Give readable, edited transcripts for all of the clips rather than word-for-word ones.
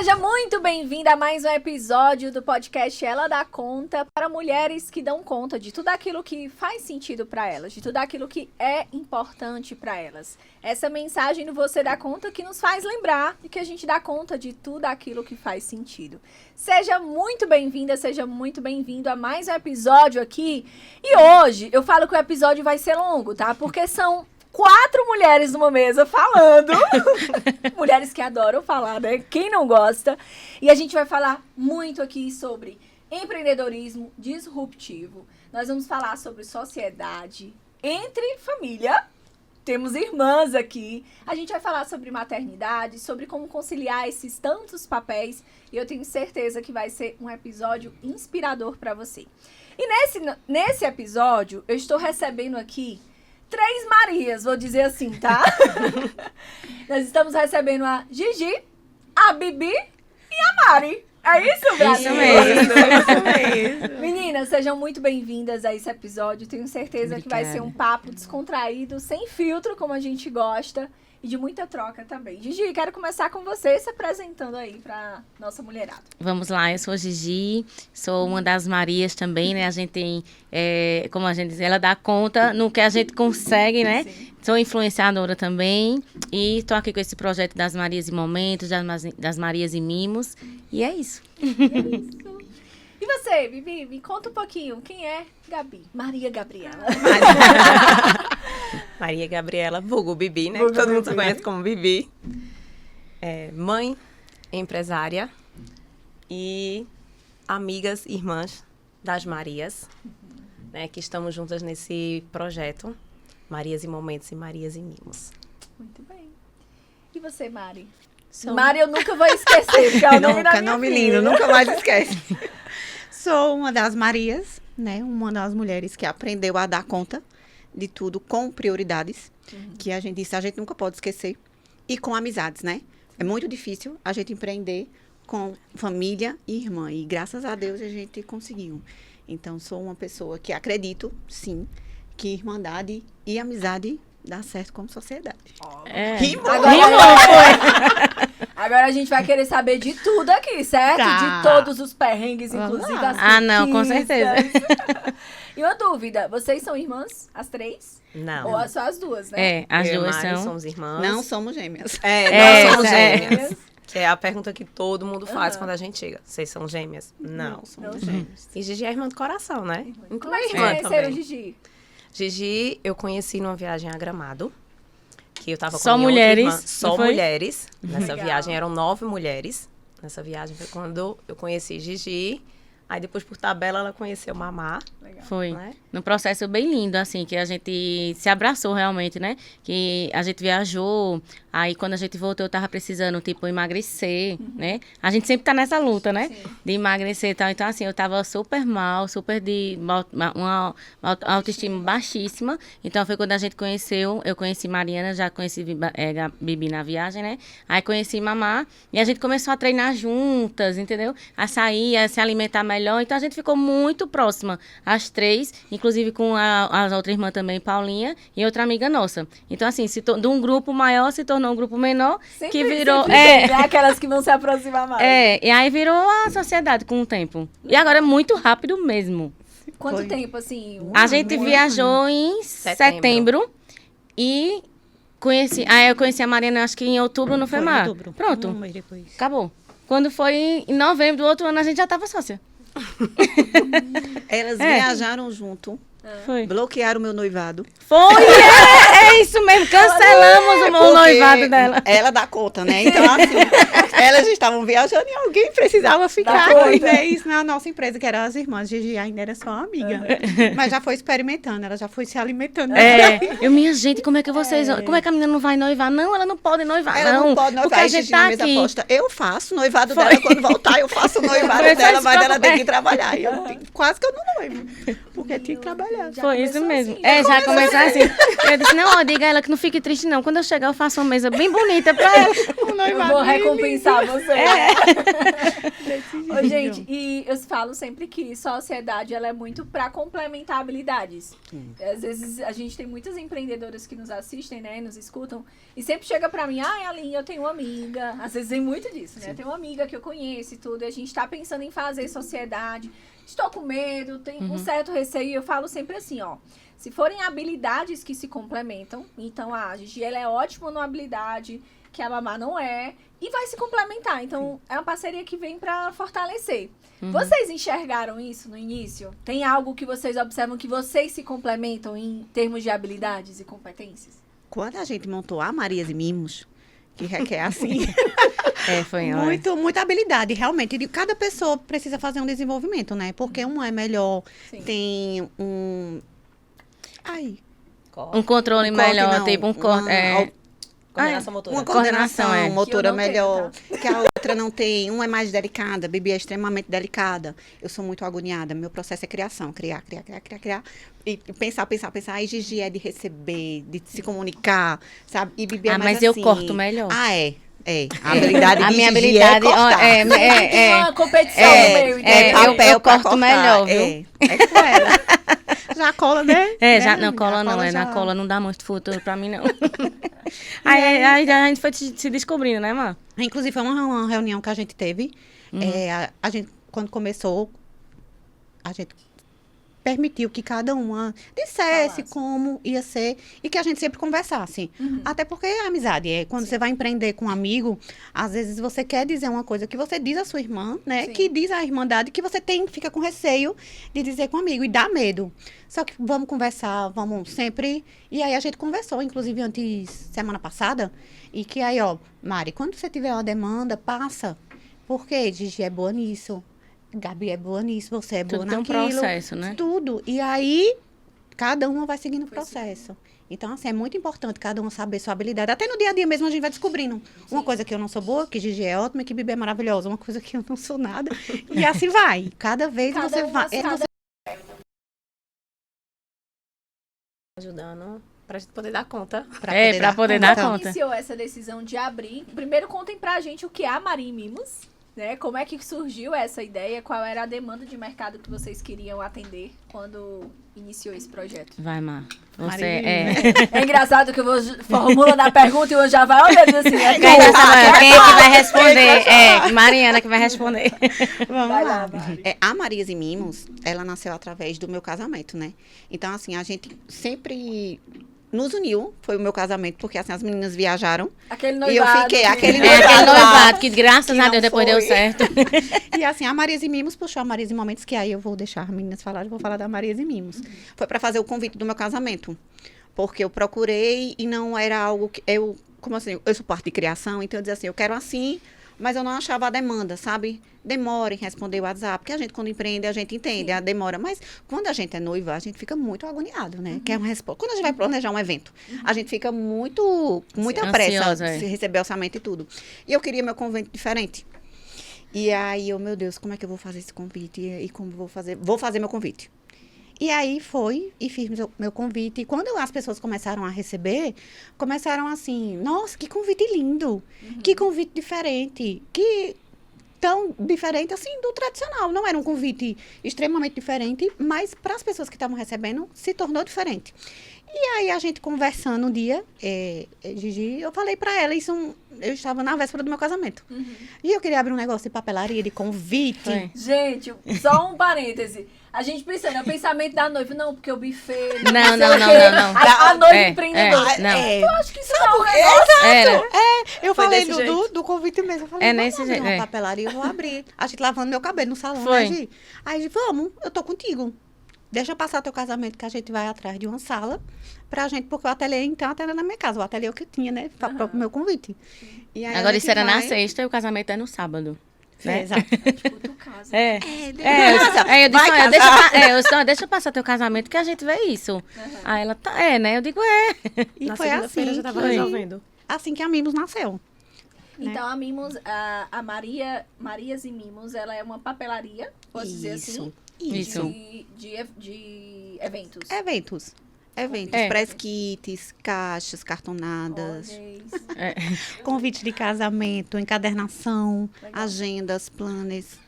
Seja muito bem-vinda a mais um episódio do podcast Ela Dá Conta, para mulheres que dão conta de tudo aquilo que faz sentido para elas, de tudo aquilo que é importante para elas. Essa mensagem do Você Dá Conta que nos faz lembrar de que a gente dá conta de tudo aquilo que faz sentido. Seja muito bem-vinda, seja muito bem-vindo a mais um episódio aqui. E hoje eu falo que o episódio vai ser longo, tá? Porque são 4 mulheres numa mesa falando. Mulheres que adoram falar, né? Quem não gosta? E a gente vai falar muito aqui sobre empreendedorismo disruptivo. Nós vamos falar sobre sociedade entre família. Temos irmãs aqui. A gente vai falar sobre maternidade, sobre como conciliar esses tantos papéis. E eu tenho certeza que vai ser um episódio inspirador para você. E nesse episódio, eu estou recebendo aqui 3 Marias, vou dizer assim, tá? Nós estamos recebendo a Gigi, a Bibi e a Mari. É isso, Brasil? Isso mesmo. Meninas, sejam muito bem-vindas a esse episódio. Tenho certeza que vai ser um papo descontraído, sem filtro, como a gente gosta. E de muita troca também. Gigi, quero começar com você se apresentando aí pra nossa mulherada. Vamos lá, eu sou a Gigi, sou uma das Marias também, né? A gente tem, como a gente diz, ela dá conta no que a gente consegue, né? Sim. Sou influenciadora também e estou aqui com esse projeto das Marias e Momentos, das Marias e Mimos. E é isso. E você, Bibi, me conta um pouquinho, quem é Gabi? Maria Gabriela. Maria Gabriela, vulgo Bibi, né? Vulgo Todo mundo Bibi. conhece como Bibi. Mãe, empresária e amigas, irmãs das Marias, né? Que estamos juntas nesse projeto, Marias e Momentos e Marias e Mimos. Muito bem. E você, Mari? Sou... Mari, eu nunca vou esquecer, porque é o nome da minha nome filha. lindo, nunca mais esquece. Sou uma das Marias, né? Uma das mulheres que aprendeu a dar conta de tudo com prioridades, que a gente disse, a gente nunca pode esquecer, e com amizades, né? É muito difícil a gente empreender com família e irmã, e graças a Deus a gente conseguiu. Então, sou uma pessoa que acredito, sim, que irmandade e amizade dá certo como sociedade. Rimou, Agora a gente vai querer saber de tudo aqui, certo? Tá. De todos os perrengues, inclusive as não, com conquistas. certeza. E uma dúvida, vocês são irmãs, as 3? Não. Ou só as 2, né? As Eu e duas Mari são. somos irmãs. Não somos gêmeas. Nós somos é. gêmeas. Que é a pergunta que todo mundo faz quando a gente chega. Vocês são gêmeas? Não. somos Não. gêmeas. E Gigi é irmã do coração, né? Como é que vocês Irmã conheceram também. Gigi? Gigi, eu conheci numa viagem a Gramado, que eu tava com Só minha outra mulheres, irmã. não Só foi? mulheres. Nessa Legal. viagem eram 9 mulheres. Nessa viagem foi quando eu conheci Gigi. Aí depois, por tabela, ela conheceu Mamá. Legal. Foi. Né? Num processo bem lindo, assim, que a gente se abraçou realmente, né? Que a gente viajou, aí quando a gente voltou eu tava precisando, tipo, emagrecer, né? A gente sempre tá nessa luta, né? Sim. De emagrecer e tal. Então, assim, eu tava super mal, super de uma autoestima baixíssima. Então, foi quando a gente conheceu, eu conheci Mariana, já conheci Bibi na viagem, né? Aí conheci Mamá e a gente começou a treinar juntas, entendeu? A sair, a se alimentar melhor. Então, a gente ficou muito próxima, as 3, inclusive com a outra irmã também, Paulinha, e outra amiga nossa. Então, assim, de um grupo maior se tornou um grupo menor, que virou... Sempre tem, né? Aquelas que vão se aproximar mais. E aí virou a sociedade com o tempo. E agora é muito rápido mesmo. Quanto Foi. tempo, assim? A gente viajou em setembro e conheci... Aí eu conheci a Mariana, acho que em outubro, não foi, Foi em Mar? outubro. Pronto, Um mês depois. acabou. Quando foi em novembro do outro ano, a gente já estava sócia. Elas viajaram junto, Foi. bloquearam o meu noivado. Foi, é isso mesmo. Cancelamos o Porque noivado dela. Ela dá conta, né? Então, assim, elas estavam viajando e alguém precisava ficar. Dá conta. Né? Isso na nossa empresa, que eram as irmãs. Gigi ainda era só uma amiga. Mas já foi experimentando, ela já foi se alimentando. Minha gente, como é que vocês... Como é que a menina não vai noivar? Não, ela não pode noivar, Ela não pode noivar. Porque a Aí gente Gigi na tá mesa aqui. aposta. Eu faço o noivado dela. Quando voltar, eu faço o noivado Foi só dela, se mas ela preocupar. tem que trabalhar. E quase que eu não noivo. Porque tinha que trabalhar. Já Foi isso começou mesmo. assim, Já começou assim. Eu disse, não, ó, diga a ela que não fique triste, não. Quando eu chegar, eu faço uma mesa bem bonita pra ela. no Eu noivado. vou recompensar você. Desse Ô, jeito. gente, e eu falo sempre que sociedade ela é muito para complementar habilidades. Às vezes a gente tem muitas empreendedoras que nos assistem, né, nos escutam, e sempre chega pra mim, Aline, eu tenho uma amiga. Às vezes tem muito disso, né? Eu tenho uma amiga que eu conheço e tudo, e a gente tá pensando em fazer sociedade. Estou com medo, tenho um certo receio, e eu falo sempre assim, ó. Se forem habilidades que se complementam, então a Gigi ela é ótima numa habilidade que a Mamá não é, e vai se complementar. Então, é uma parceria que vem pra fortalecer. Vocês enxergaram isso no início? Tem algo que vocês observam que vocês se complementam em termos de habilidades e competências? Quando a gente montou a Marias e Mimos, que requer assim, Foi muita habilidade, realmente. E cada pessoa precisa fazer um desenvolvimento, né? Porque uma é melhor, Sim. tem um... Ai, um controle um corte, melhor, não, tipo um corte. Coordenação motora. uma coordenação Coordenação, é. motora Que eu não tenho, melhor, que a outra não tem. Uma é mais delicada, a Bibi é extremamente delicada. Eu sou muito agoniada, meu processo é criação, criar. E pensar. E Gigi é de receber, de se comunicar, sabe? E Bibi é mais mas eu assim. corto melhor. A habilidade A de minha Gigi habilidade é cortar. Tem uma competição no meio, entendeu? eu corto melhor, viu? É com ela. Já cola, né? Já Né? não cola Já não, já- na cola não dá muito futuro pra mim, não. aí a gente foi se descobrindo, né, Má? Inclusive, foi uma reunião que a gente teve. A gente, quando começou, a gente permitiu que cada uma dissesse Falasse. como ia ser e que a gente sempre conversasse. Até porque é amizade. Quando você vai empreender com um amigo, às vezes você quer dizer uma coisa que você diz à sua irmã, né? Sim. Que diz à irmandade que você fica com receio de dizer com um amigo e dá medo. Só que vamos conversar, vamos sempre... E aí a gente conversou, inclusive, semana passada, e que aí, ó, Mari, quando você tiver uma demanda, passa. Porque Gigi é boa nisso. Gabi é boa nisso, você é boa Tudo tem um naquilo. processo, né? Tudo. E aí, cada uma vai seguindo o processo. Então, assim, é muito importante cada um saber sua habilidade. Até no dia a dia mesmo a gente vai descobrindo. Uma coisa que eu não sou boa, que Gigi é ótima, que Bibi é maravilhosa. Uma coisa que eu não sou nada. E assim vai. Cada vez Cada você uma vai... cada- Ajudando pra gente poder dar conta. Pra poder dar Como conta. iniciou essa decisão de abrir? Primeiro, contem pra gente o que é a Maria e Mimos, né? Como é que surgiu essa ideia? Qual era a demanda de mercado que vocês queriam atender quando iniciou esse projeto? Vai, Má. Você Maravilha. É engraçado que eu vou formulando a pergunta e eu já vai olhando assim. Quem é que vai responder? Mariana que vai responder. Vamos Vai lá. lá, Mari. A Marias e Mimos, ela nasceu através do meu casamento, né? Então, assim, a gente sempre nos uniu. Foi o meu casamento, porque, assim, as meninas viajaram. Aquele E eu noivado. fiquei, que- aquele Aquele noivado que graças que a não Deus depois foi. deu certo. E assim, a Marias e Mimos puxou a Marias e Momentos, que aí eu vou deixar as meninas falarem, eu vou falar da Marias e Mimos. Foi para fazer o convite do meu casamento. Porque eu procurei e não era algo que como assim, eu sou parte de criação, então eu dizia assim, eu quero assim, mas eu não achava a demanda, sabe? Demora em responder o WhatsApp, porque a gente quando empreende, a gente entende, a demora. Mas quando a gente é noiva, a gente fica muito agoniado, né? Quer uma resposta. Quando a gente vai planejar um evento, a gente fica com muita pressa Ansiosa, é. de receber orçamento e tudo. E eu queria meu convite diferente. E aí, meu Deus, como é que eu vou fazer esse convite? E como vou fazer? Vou fazer meu convite. E aí e fiz meu convite. E quando as pessoas começaram a receber, começaram assim, nossa, que convite lindo, que convite diferente, que tão diferente assim do tradicional. Não era um convite extremamente diferente, mas para as pessoas que estavam recebendo, se tornou diferente. E aí, a gente conversando um dia, Gigi, eu falei pra ela, eu estava na véspera do meu casamento. E eu queria abrir um negócio de papelaria, de convite. Foi. Gente, só um parêntese. A gente pensando, é o pensamento da noiva. Não, porque o buffet... Não, sei o não, quê. não. A noiva É, empreendedora. não. Eu acho que isso não é um negócio. Era. Eu Foi falei desse jeito. do convite mesmo. Eu falei, É vamos nesse abrir jeito, uma é. papelaria, eu vou abrir. A gente lavando meu cabelo no salão, Foi. né, Gi? Aí, Gi, vamos, eu tô contigo. Deixa passar teu casamento, que a gente vai atrás de uma sala pra gente, porque o ateliê, então, até na minha casa. O ateliê que eu tinha, né, para o meu convite. E aí, a Agora gente isso era na vai- sexta e o casamento é no sábado. né? Exato. Tipo, tu casa. É. Casa. Eu disse, Vai olha, casar. deixa eu passar teu casamento que a gente vê isso. Aham. Aí ela, né? Eu digo, E Na foi segunda-feira assim já tava que, resolvendo. assim que a Mimos nasceu. Então, a Mimos, a Marias e Mimos, ela é uma papelaria, posso dizer assim? Isso. De eventos. Eventos. Eventos, É. press kits, caixas, cartonadas, Olha isso. convite de casamento, encadernação, agendas, planners.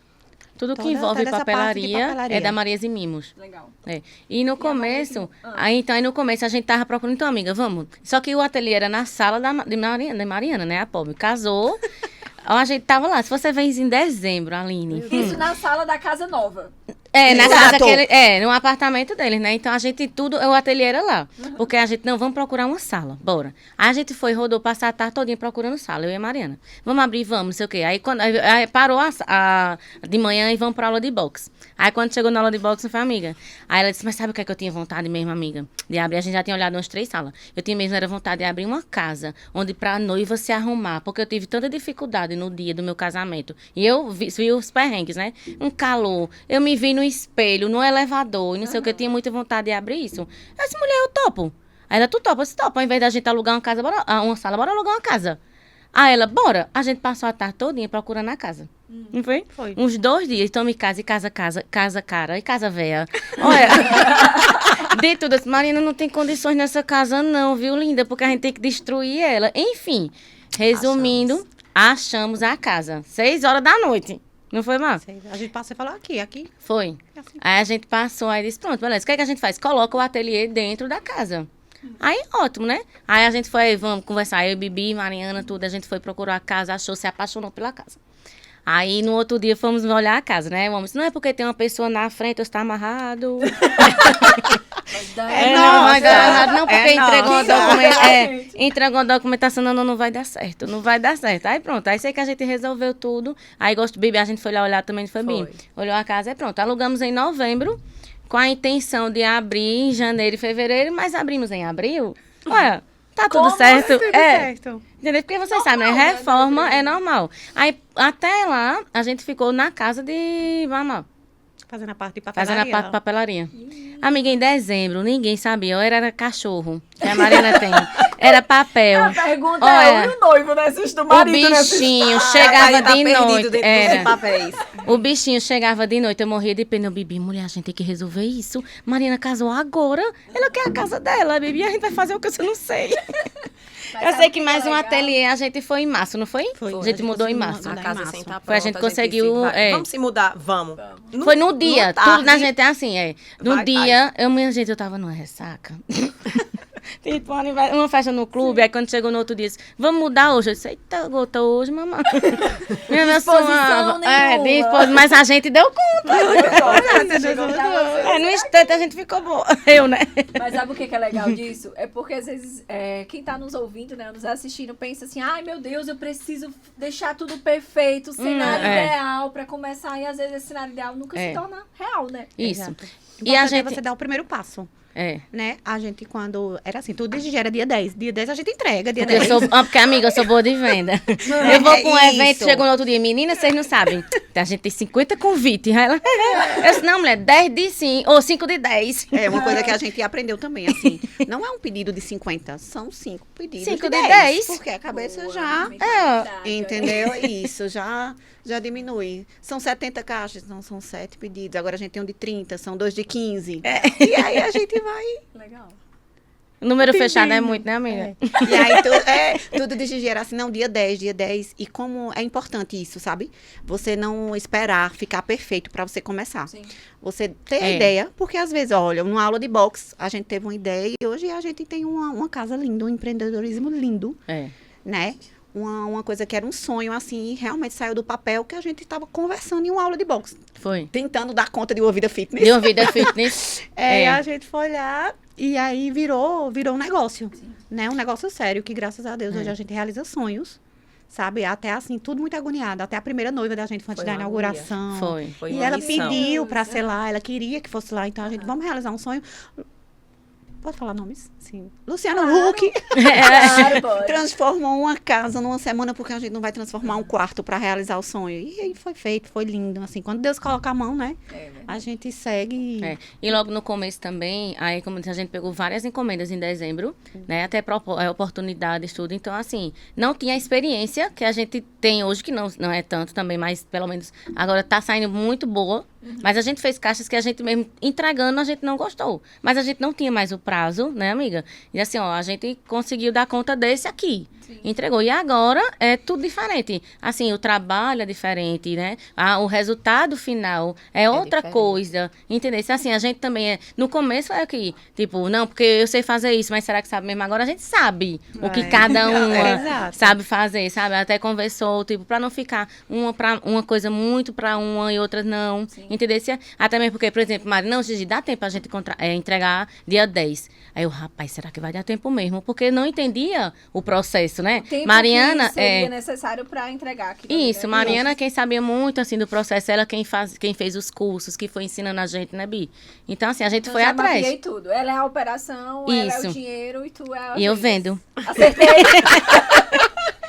Tudo que Toda envolve essa parte de papelaria papelaria. é da Marias e Mimos. Legal. É. E no começo, Ah. aí no começo a gente tava procurando, então, amiga, vamos. Só que o ateliê era na sala de Mariana, né? A pobre casou. A gente tava lá. Se você vem em dezembro, Aline. Isso na sala da casa nova. É, na Exato. casa que ele, no apartamento deles, né? Então a gente o ateliê era lá. Porque a gente, não, vamos procurar uma sala, bora. Aí a gente rodou, passar a tarde todinha procurando sala, eu e a Mariana. Vamos abrir, vamos, não sei o quê. Aí, aí parou de manhã e vamos pra aula de boxe. Aí quando chegou na aula de boxe, foi amiga. Aí ela disse, mas sabe o que é que eu tinha vontade mesmo, amiga? De abrir, a gente já tinha olhado umas 3 salas. Eu tinha mesmo era vontade de abrir uma casa, onde pra noiva se arrumar, porque eu tive tanta dificuldade no dia do meu casamento. E eu vi os perrengues, né? Um calor, eu me vi no espelho, no elevador, e não sei o que, eu tinha muita vontade de abrir isso. Eu disse, mulher, eu topo. Aí ela, tu topa? Eu disse, topa. Ao invés da gente alugar uma casa, uma sala, bora alugar uma casa. Aí ela, bora. A gente passou a tarde todinha procurando a casa. Não foi? Foi. Uns 2 dias, tome casa e casa cara, e casa véia. Olha, de tudo, eu disse, Marina, não tem condições nessa casa não, viu, linda? Porque a gente tem que destruir ela. Enfim, resumindo, achamos a casa. 6 horas da noite. Não foi, Mar? A gente passou e falou aqui. Foi. Assim. Aí a gente passou, aí disse, pronto, beleza. O que é que a gente faz? Coloca o ateliê dentro da casa. Aí, ótimo, né? Aí a gente foi, vamos conversar, eu, Bibi, Mariana, tudo. A gente foi procurar a casa, achou, se apaixonou pela casa. Aí, no outro dia, fomos olhar a casa, né? O homem disse, não é porque tem uma pessoa na frente, ou está amarrado. Não vai dar errado, não, porque entregou a documentação, não vai dar certo, não vai dar certo. Aí pronto, aí sei que a gente resolveu tudo. Aí Bibi, a gente foi lá olhar também, foi bem. Olhou a casa, aí pronto, alugamos em novembro, com a intenção de abrir em janeiro e fevereiro, mas abrimos em abril. Olha, tá tudo certo. certo. Entendeu? Porque vocês sabem, né? Reforma é normal. Aí, até lá, a gente ficou na casa de mamãe. Fazendo a parte de papelaria. Fazendo a parte de papelaria. Amiga, em dezembro, ninguém sabia. Ou era cachorro, que a Mariana tem. Era papel. A pergunta Olha, é, e o noivo nessa do O marido nessa bichinho Aí chegava tá de perdido noite. dentro Era. dos papéis. O bichinho chegava de noite, eu morria de pena. Eu, Bibi, mulher, a gente tem que resolver isso. Mariana casou agora. Ela quer a casa dela, Bibi. A gente vai fazer o que eu não sei. Eu sei que mais um ateliê a gente foi em março, não foi? Foi. A gente mudou em março. A casa sem estar pronta. Foi, a gente conseguiu, disse, vai, é. vamos se mudar? Vamos. Foi no dia. Tudo na gente é assim, é. No Vai, dia, minha gente, eu tava numa ressaca. Tipo, uma festa no clube, aí quando chegou no outro dia, disse, vamos mudar hoje. Eu disse, eita, gota hoje, mamãe. Disposição nenhuma. Mas a gente deu conta. Chegou pra você. No instante a gente ficou boa. Eu, né? Mas sabe o que é legal disso? É porque às vezes quem tá nos ouvindo, né, nos assistindo, pensa assim, ai meu Deus, eu preciso deixar tudo perfeito, o cenário ideal pra começar. E às vezes esse cenário ideal nunca se torna real, né? Isso. Exato. E a Importante é gente... você dar o primeiro passo. É. Né? A gente, quando... Era assim, tudo desde já era dia 10. Dia 10 a gente entrega, dia Porque 10. porque, amiga, eu sou boa de venda. Eu vou pra um É evento, isso. chegou no outro dia, menina, vocês não sabem. A gente tem 50 convites. Aí ela, eu disse, não, mulher, 10 de 5, ou 5 de 10. É uma coisa que a gente aprendeu também, assim. Não é um pedido de 50, são 5 pedidos 5 de de 10. 10. Porque a cabeça Boa, já... mentalidade, Entendeu? Isso, já diminui. São 70 caixas, não são 7 pedidos. Agora a gente tem um de 30, são 2 de 15. E aí a gente vai... Legal. O número fechado é muito, né, amiga? E aí tudo de Gigi era assim, não, dia 10. E como é importante isso, sabe? Você não esperar ficar perfeito para você começar. Sim. Você ter a ideia, porque às vezes, olha, numa aula de boxe, a gente teve uma ideia e hoje a gente tem uma casa linda, um empreendedorismo lindo, É. né? Uma coisa que era um sonho, assim, e realmente saiu do papel que a gente estava conversando em uma aula de boxe. Foi. Tentando dar conta de uma vida fitness. Deu vida fitness. A gente foi olhar e aí virou um negócio, né? Um negócio sério, que graças a Deus hoje a gente realiza sonhos, sabe? Até assim, tudo muito agoniado. Até a primeira noiva da gente foi antes Foi da uma inauguração. Foi. E uma ela missão. pediu pra ser lá, ela queria que fosse lá. Então a gente, vamos realizar um sonho. Pode falar nomes? Sim. Luciano Huck Claro, pode. transformou uma casa numa semana, porque a gente não vai transformar um quarto pra realizar o sonho. E aí foi feito, foi lindo. Assim, quando Deus coloca a mão, né? A gente segue. É. E logo no começo também, aí como a gente pegou várias encomendas em dezembro, né? Até oportunidades, tudo. Então, assim, não tinha a experiência que a gente tem hoje, que não é tanto também, mas pelo menos agora tá saindo muito boa. Mas a gente fez caixas que a gente mesmo entregando, a gente não gostou. Mas a gente não tinha mais o prazo, né, amiga? E assim, ó, a gente conseguiu dar conta desse aqui. Sim. Entregou. E agora é tudo diferente. Assim, o trabalho é diferente, né? O resultado final é outra diferente. coisa. Entendeu? Assim, a gente também é... No começo é que, tipo, não, porque eu sei fazer isso, mas será que sabe mesmo? Agora a gente sabe o que cada uma Exato. sabe fazer, sabe? Até conversou, tipo, pra não ficar uma coisa muito pra uma e outra não. Sim. Entendeu? Até mesmo porque, por exemplo, Mari, não, Gigi, dá tempo pra gente entregar dia 10. Aí eu, rapaz, será que vai dar tempo mesmo? Porque não entendia o processo, né? O tempo Mariana que seria necessário para entregar aquilo. Isso, né? Mariana, quem sabia muito, assim, do processo, ela quem fez os cursos, que foi ensinando a gente, né, Bi? Então, assim, a gente Então, foi já atrás. mapeei tudo. Ela é a operação, ela é Isso. o dinheiro e tu é a E eu vendas. vendo. Acertei.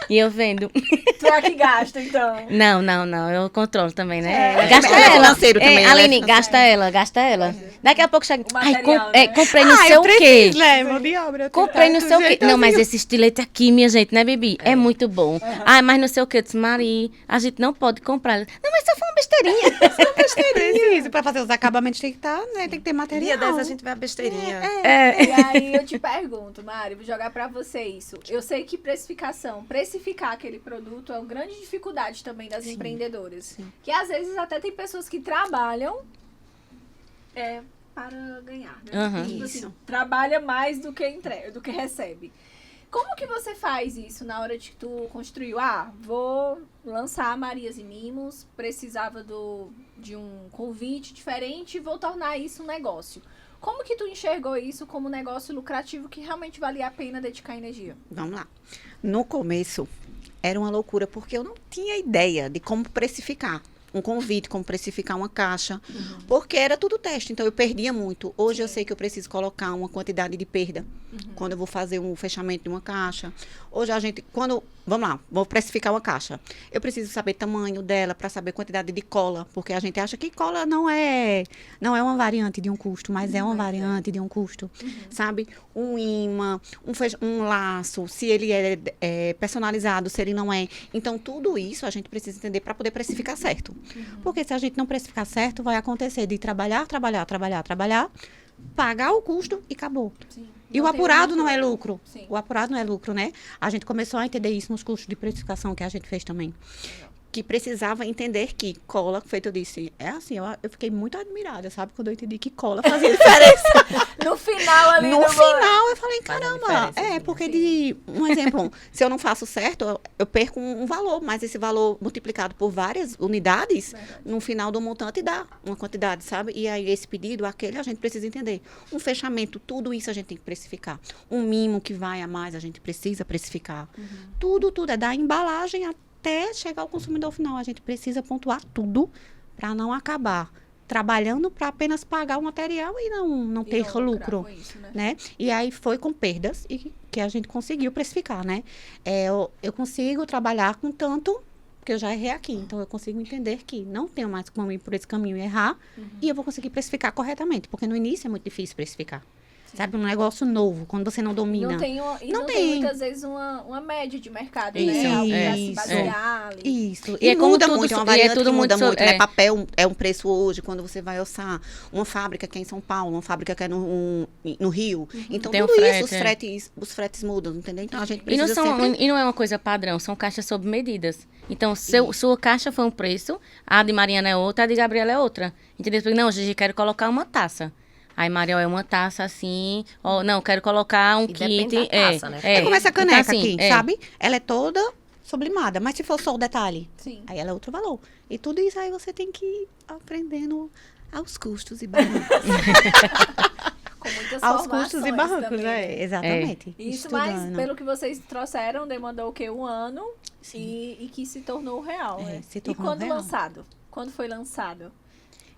E eu vendo. Tu é a que gasta, então. Não, eu controlo também, né? É. Gasta Ela é ela. financeiro também, ela é Aline, gasta ela. Daqui a pouco chega. O material, né? Comprei não sei eu o quê. preciso, né? Mão de obra. Comprei não sei o quê. Não, mas esse estilete aqui, minha gente, né, Bibi? É muito bom. Mas não sei o quê. Eu disse, Mari, a gente não pode comprar. Ela, não, mas só foi uma besteirinha. Preciso. Pra fazer os acabamentos tem que estar, né? Tem que ter material. Dia 10 a gente vê a besteirinha. E aí eu te pergunto, Mari, vou jogar pra você isso. Eu sei que precificar aquele produto é uma grande dificuldade também das empreendedoras. Que às vezes até tem pessoas que trabalham para ganhar, né? Aham. Tipo assim, Isso. trabalha mais do que entrega, do que recebe. Como que você faz isso na hora de que tu construiu? Vou lançar Marias e Mimos, precisava de um convite diferente e vou tornar isso um negócio. Como que tu enxergou isso como um negócio lucrativo que realmente valia a pena dedicar energia? Vamos lá. No começo, era uma loucura, porque eu não tinha ideia de como precificar um convite, como precificar uma caixa, porque era tudo teste, então eu perdia muito. Hoje eu sei que eu preciso colocar uma quantidade de perda quando eu vou fazer um fechamento de uma caixa. Hoje vamos lá, vou precificar uma caixa. Eu preciso saber o tamanho dela para saber a quantidade de cola, porque a gente acha que cola não é uma variante de um custo, mas é uma variante de um custo, sabe? Um imã, um laço, se ele é personalizado, se ele não é. Então, tudo isso a gente precisa entender para poder precificar certo. Porque se a gente não precificar certo, vai acontecer de trabalhar, pagar o custo e acabou. Sim. E o apurado não é lucro. Sim. O apurado não é lucro, né? A gente começou a entender isso nos cursos de precificação que a gente fez também. Que precisava entender que cola, feito eu disse, é assim, eu fiquei muito admirada, sabe? Quando eu entendi que cola fazia diferença. No final ali. No final, eu falei, Faz a caramba, diferença, porque um exemplo, se eu não faço certo, eu perco um valor, mas esse valor multiplicado por várias unidades, no final do montante dá uma quantidade, sabe? E aí esse pedido, aquele, a gente precisa entender. Um fechamento, tudo isso a gente tem que precificar. Um mimo que vai a mais, a gente precisa precificar. Tudo, é da embalagem até chegar ao consumidor final. A gente precisa pontuar tudo para não acabar trabalhando para apenas pagar o material e não ter não lucrar lucro, com isso, né? né? E aí foi com perdas e que a gente conseguiu precificar, né? Eu consigo trabalhar com tanto, porque eu já errei aqui, então eu consigo entender que não tenho mais como ir por esse caminho e errar, e eu vou conseguir precificar corretamente, porque no início é muito difícil precificar. Sabe, um negócio novo, quando você não domina. Não tem muitas vezes uma média de mercado, Isso, né? Algo pra se isso, basear ali. Isso. E E é como muda tudo muito, é uma e é variante tudo que muda muito muito, né? é. Papel é um preço hoje, quando você vai alçar uma fábrica que é em São Paulo, uma fábrica que é no Rio. Então, Tem o tudo frete, isso, os fretes mudam, entendeu? Então, a gente precisa E não é uma coisa padrão, são caixas sob medidas. Então, sua caixa foi um preço, a de Mariana é outra, a de Gabriela é outra. Entendeu? Não, Gigi, quero colocar uma taça. Aí, Mariel, é uma taça assim. Ó, não, quero colocar um E kit. depende da taça, né? É como essa caneca então, assim, aqui, sabe? Ela é toda sublimada, mas se for só o detalhe, Sim. aí ela é outro valor. E tudo isso aí você tem que ir aprendendo aos custos e barrancos. Com muitas Aos custos e formações barrancos, também, né? Exatamente. Isso, mas Estudando. pelo que vocês trouxeram, demandou o quê? Um ano e que se tornou real, né? Se E tornou quando real. lançado? Quando foi lançado?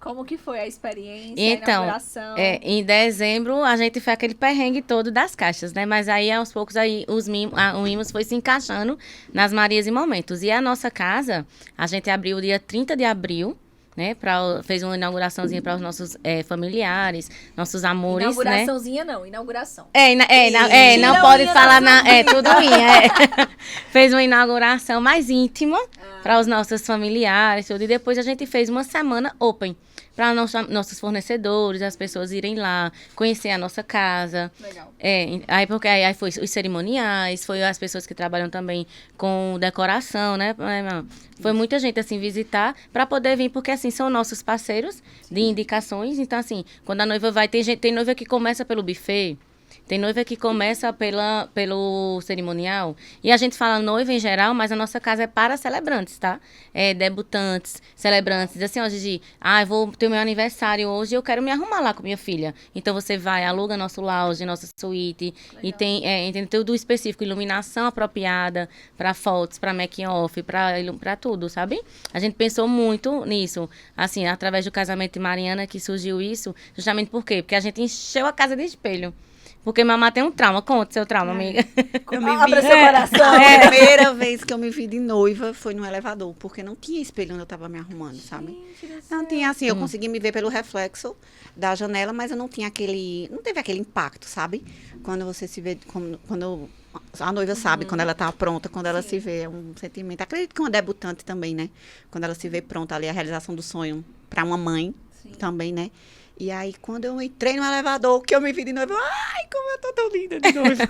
Como que foi a experiência, a Então, inauguração? em dezembro, a gente fez aquele perrengue todo das caixas, né? Mas aí, aos poucos, aí, o Mimos foi se encaixando nas Marias e Momentos. E a nossa casa, a gente abriu dia 30 de abril, né? Fez uma inauguraçãozinha para os nossos familiares, nossos amores, né? Inauguraçãozinha não, inauguração. Não Tira pode unha falar das tudo unha. Fez uma inauguração mais íntima para os nossos familiares, tudo. E depois a gente fez uma semana open para nossos fornecedores, as pessoas irem lá, conhecer a nossa casa. Legal. Aí foi os cerimoniais, foi as pessoas que trabalham também com decoração, né? Foi muita gente, assim, visitar para poder vir, porque, assim, são nossos parceiros de indicações. Então, assim, quando a noiva vai, tem noiva que começa pelo buffet, tem noiva que começa pelo cerimonial. E a gente fala noiva em geral, mas a nossa casa é para celebrantes, tá? Debutantes, celebrantes. Assim, ó, Gigi, eu vou ter meu aniversário hoje, eu quero me arrumar lá com minha filha. Então, você vai, aluga nosso lounge, nossa suíte. Legal. E tem tudo específico, iluminação apropriada para fotos, para making-off, para tudo, sabe? A gente pensou muito nisso. Assim, através do casamento de Mariana, que surgiu isso, justamente por quê? Porque a gente encheu a casa de espelho. Porque mamá tem um trauma. Conta seu trauma, amiga. Eu me Abra vi... seu coração. A primeira vez que eu me vi de noiva foi no elevador, porque não tinha espelho onde eu tava me arrumando, sabe? Não tinha assim, eu consegui me ver pelo reflexo da janela, mas eu não tinha não teve aquele impacto, sabe? Quando você se vê, quando a noiva sabe quando ela tá pronta, quando ela se vê, é um sentimento. Acredito que uma debutante também, né? Quando ela se vê pronta ali, a realização do sonho para uma mãe também, né? E aí, quando eu entrei no elevador, que eu me vi de noiva, como eu tô tão linda de noiva.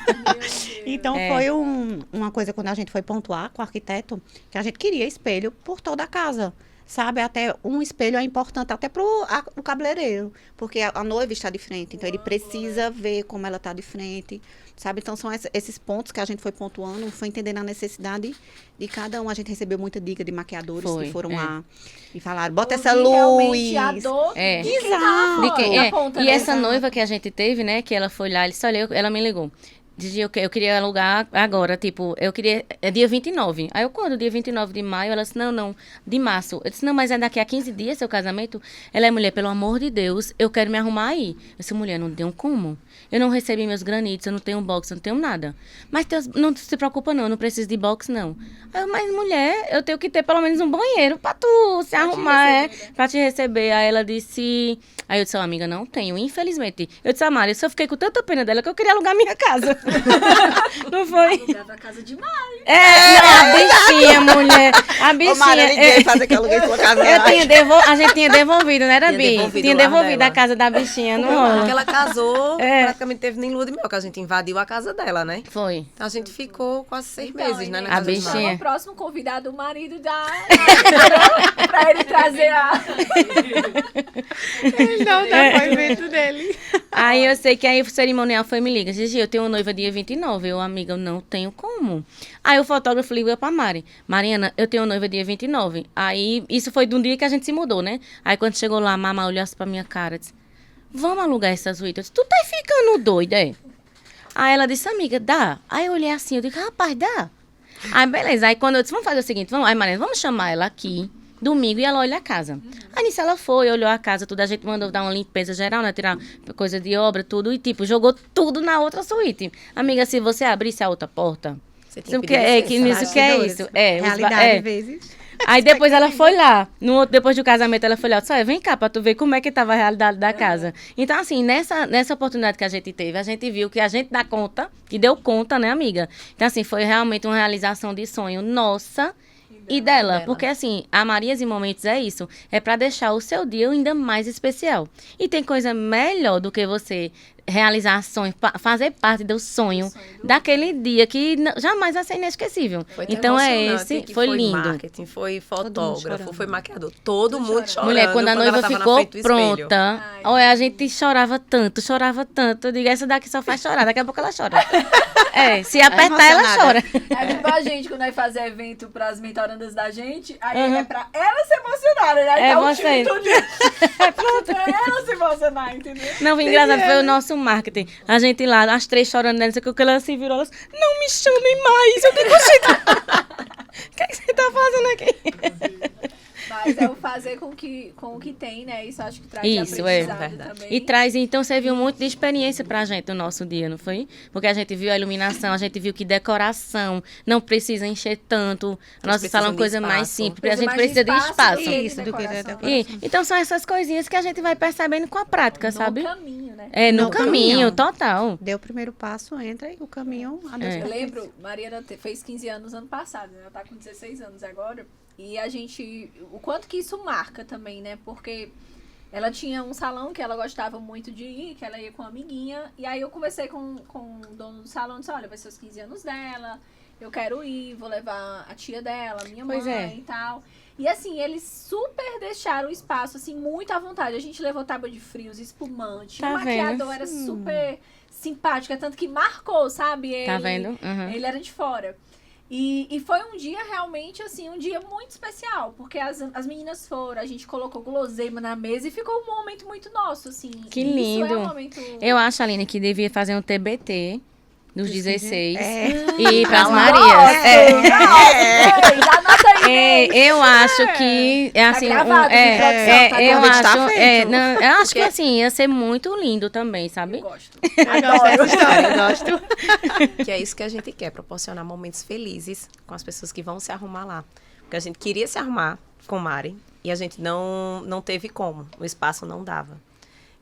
Então, foi uma coisa, quando a gente foi pontuar com o arquiteto, que a gente queria espelho por toda a casa. Sabe, até um espelho é importante até para o cabeleireiro, porque a noiva está de frente, então ele precisa ver como ela está de frente, sabe? Então, são esses pontos que a gente foi pontuando, foi entendendo a necessidade de cada um. A gente recebeu muita dica de maquiadores que foram lá e falaram, bota essa luz. A dor Exato. E essa noiva que a gente teve, né, que ela foi lá, ela me ligou. Dizia, eu queria alugar agora, tipo, é dia 29. Aí eu, quando? Dia 29 de maio? Ela disse, não, de março. Eu disse, não, mas é daqui a 15 dias seu casamento? Ela é mulher, pelo amor de Deus, eu quero me arrumar aí. Eu disse, mulher, não tenho como. Eu não recebi meus granitos, eu não tenho box, eu não tenho nada. Mas não se preocupa não, eu não preciso de box não. Aí eu, mas mulher, eu tenho que ter pelo menos um banheiro pra tu se arrumar, pra te receber. Aí ela disse... Aí eu disse, amiga, não tenho, infelizmente. Eu disse, Mari, eu fiquei com tanta pena dela que eu queria alugar minha casa. Não foi? Alugar pra casa de Mari. A bichinha, mulher. A bichinha. Mari, ninguém faz que eu aluguei sua casa. A gente tinha devolvido, não era, Bi? Tinha devolvido a casa da bichinha, não rola. Porque ela casou, praticamente teve nem lua de mel, que a gente invadiu a casa dela, né? Foi. Então a gente ficou quase 6 meses, né? Na a casa bichinha. O próximo convidado, o marido da... pra ele trazer Ele não dá depoimento dele. Aí eu sei que aí o cerimonial foi me liga. Gigi, eu tenho uma noiva dia 29. Eu, amiga, eu não tenho como. Aí o fotógrafo ligou pra Mari. Mariana, eu tenho uma noiva dia 29. Aí, isso foi de um dia que a gente se mudou, né? Aí quando chegou lá, a mamãe olhou assim pra minha cara, disse, vamos alugar essa suíte? Eu disse, tu tá ficando doida, é? Aí ela disse, amiga, dá. Aí eu olhei assim, eu disse, rapaz, dá. Aí beleza, aí quando eu disse, vamos fazer o seguinte, aí Mariana, vamos chamar ela aqui, domingo, e ela olha a casa. Aí nisso ela foi, olhou a casa, tudo, a gente mandou dar uma limpeza geral, né, tirar coisa de obra, tudo, e tipo, jogou tudo na outra suíte. Amiga, se você abrisse a outra porta, você tem que é isso? Realidade, vezes. Aí depois ela foi lá, depois do casamento ela foi lá, disse, vem cá pra tu ver como é que tava a realidade da casa. Então assim, nessa oportunidade que a gente teve, a gente viu que a gente dá conta, que deu conta, né, amiga? Então assim, foi realmente uma realização de sonho nossa e dela. Porque assim, a Marias e Momentos é isso, é pra deixar o seu dia ainda mais especial. E tem coisa melhor do que você realizar sonhos, fazer parte do sonho daquele dia que jamais vai ser inesquecível. Então foi lindo. Foi marketing, foi fotógrafo, foi maquiador, todo mundo chorando. Mulher, quando a noiva ficou pronta, olha, a gente chorava tanto. Eu digo, essa daqui só faz chorar, daqui a pouco ela chora. Se apertar, ela chora. É tipo a gente, quando vai fazer evento pras mentorandas da gente, aí é pra ela se emocionar, né? Aí tá o time todo pronto. Pra ela se emocionar, entendeu? Não, engraçado, foi o nosso marketing. A gente lá, as três chorando, não sei o que, ela se virou, ela disse, não me chamem mais. Eu digo, o que você tá fazendo aqui? Mas é o fazer com o que tem, né? Isso acho que traz aprendizado também. E traz, então, serviu muito de experiência pra gente no nosso dia, não foi? Porque a gente viu a iluminação, a gente viu que decoração não precisa encher tanto. A nossa sala é uma coisa mais simples, porque a gente precisa de espaço. Isso, do que de decoração. Então, são essas coisinhas que a gente vai percebendo com a prática, sabe? No caminho, né? No caminho, total. Deu o primeiro passo, entra e o caminho... Eu lembro, Mariana fez 15 anos ano passado, né? Ela tá com 16 anos agora. E a gente... O quanto que isso marca também, né? Porque ela tinha um salão que ela gostava muito de ir, que ela ia com uma amiguinha. E aí eu conversei com o dono do salão e disse, olha, vai ser os 15 anos dela, eu quero ir, vou levar a tia dela, minha mãe e tal. E assim, eles super deixaram o espaço, assim, muito à vontade. A gente levou tábua de frios, espumante, o maquiador era super simpático, tanto que marcou, sabe? Ele, tá vendo? Ele era de fora. E foi um dia realmente, assim, um dia muito especial, porque as meninas foram, a gente colocou guloseima na mesa e ficou um momento muito nosso, assim. Que lindo. Isso é um momento... Eu acho, Aline, que devia fazer um TBT dos 16 É. e ir pras Nossa, Marias. anota aí, Eu acho que é assim, gravado, tá eu convite tá acho, feito. eu acho que assim ia ser muito lindo também, sabe? Eu gosto. Eu gosto dessa história, eu gosto. Que é isso que a gente quer, proporcionar momentos felizes com as pessoas que vão se arrumar lá. Porque a gente queria se arrumar com Mari e a gente não teve como, o espaço não dava.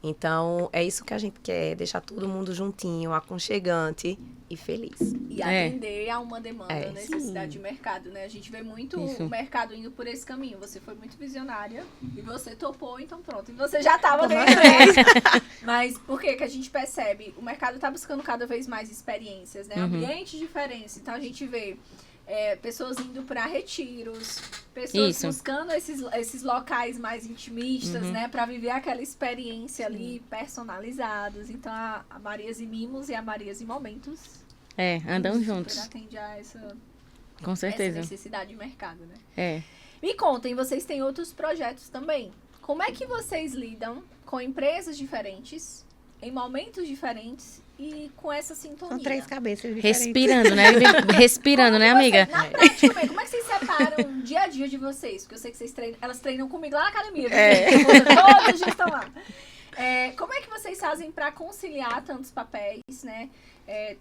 Então, é isso que a gente quer, deixar todo mundo juntinho, aconchegante e feliz. E atender a uma demanda, necessidade sim. de mercado, né? A gente vê muito Isso. o mercado indo por esse caminho. Você foi muito visionária e você topou, então pronto. E você já estava dentro. Mas por que a gente percebe? O mercado está buscando cada vez mais experiências, né? Ambientes diferentes. Então, a gente vê pessoas indo para retiros, pessoas buscando esses locais mais intimistas, né? Para viver aquela experiência ali personalizados. Então, a Marias e Mimos e a Marias e Momentos Andam super juntos, atende a essa com certeza. necessidade de mercado, né? É. Me contem, vocês têm outros projetos também. Como é que vocês lidam com empresas diferentes, em momentos diferentes e com essa sintonia? São 3 cabeças diferentes. Respirando, né? Respirando, né, amiga? Na prática, também, como é que vocês separam o dia a dia de vocês? Porque eu sei que vocês treinam, elas treinam comigo lá na academia. Todos os dias estão lá. Como é que vocês fazem para conciliar tantos papéis, né?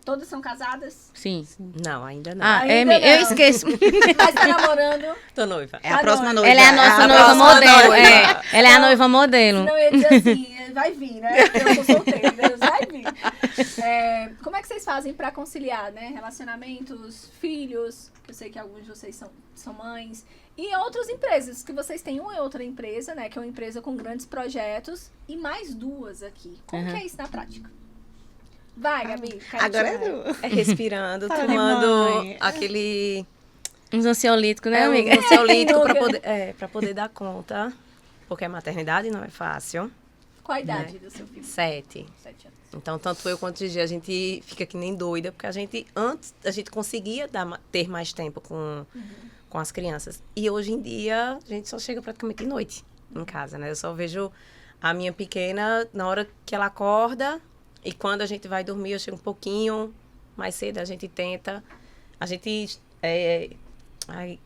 Todas são casadas? Sim. Não, ainda não. Ainda não. Eu esqueço. Mas tá namorando? Tô noiva. É a próxima noiva. Ela é a nossa a noiva próxima modelo. noiva. Ela é a noiva modelo. Senão eu ia dizer assim, vai vir, né? Porque eu sou solteira, Deus vai vir. Como é que vocês fazem pra conciliar, né? Relacionamentos, filhos, que eu sei que alguns de vocês são mães, e outras empresas, que vocês têm uma e outra empresa, né? Que é uma empresa com grandes projetos, e mais 2 aqui. Como que é isso na prática? Vai, Gabi. Agora é tu. É respirando, Fala, tomando mãe. aquele... Uns ansiolíticos, né, amiga? Um ansiolítico Nunca. pra poder dar conta. Porque a maternidade não é fácil. Qual a idade do seu filho? 7. 7 anos. Então, tanto eu quanto o Gigi, a gente fica que nem doida, porque antes a gente conseguia ter mais tempo com as crianças. E hoje em dia, a gente só chega praticamente de noite em casa, né? Eu só vejo a minha pequena na hora que ela acorda, e quando a gente vai dormir, eu chego um pouquinho mais cedo, a gente tenta. A gente,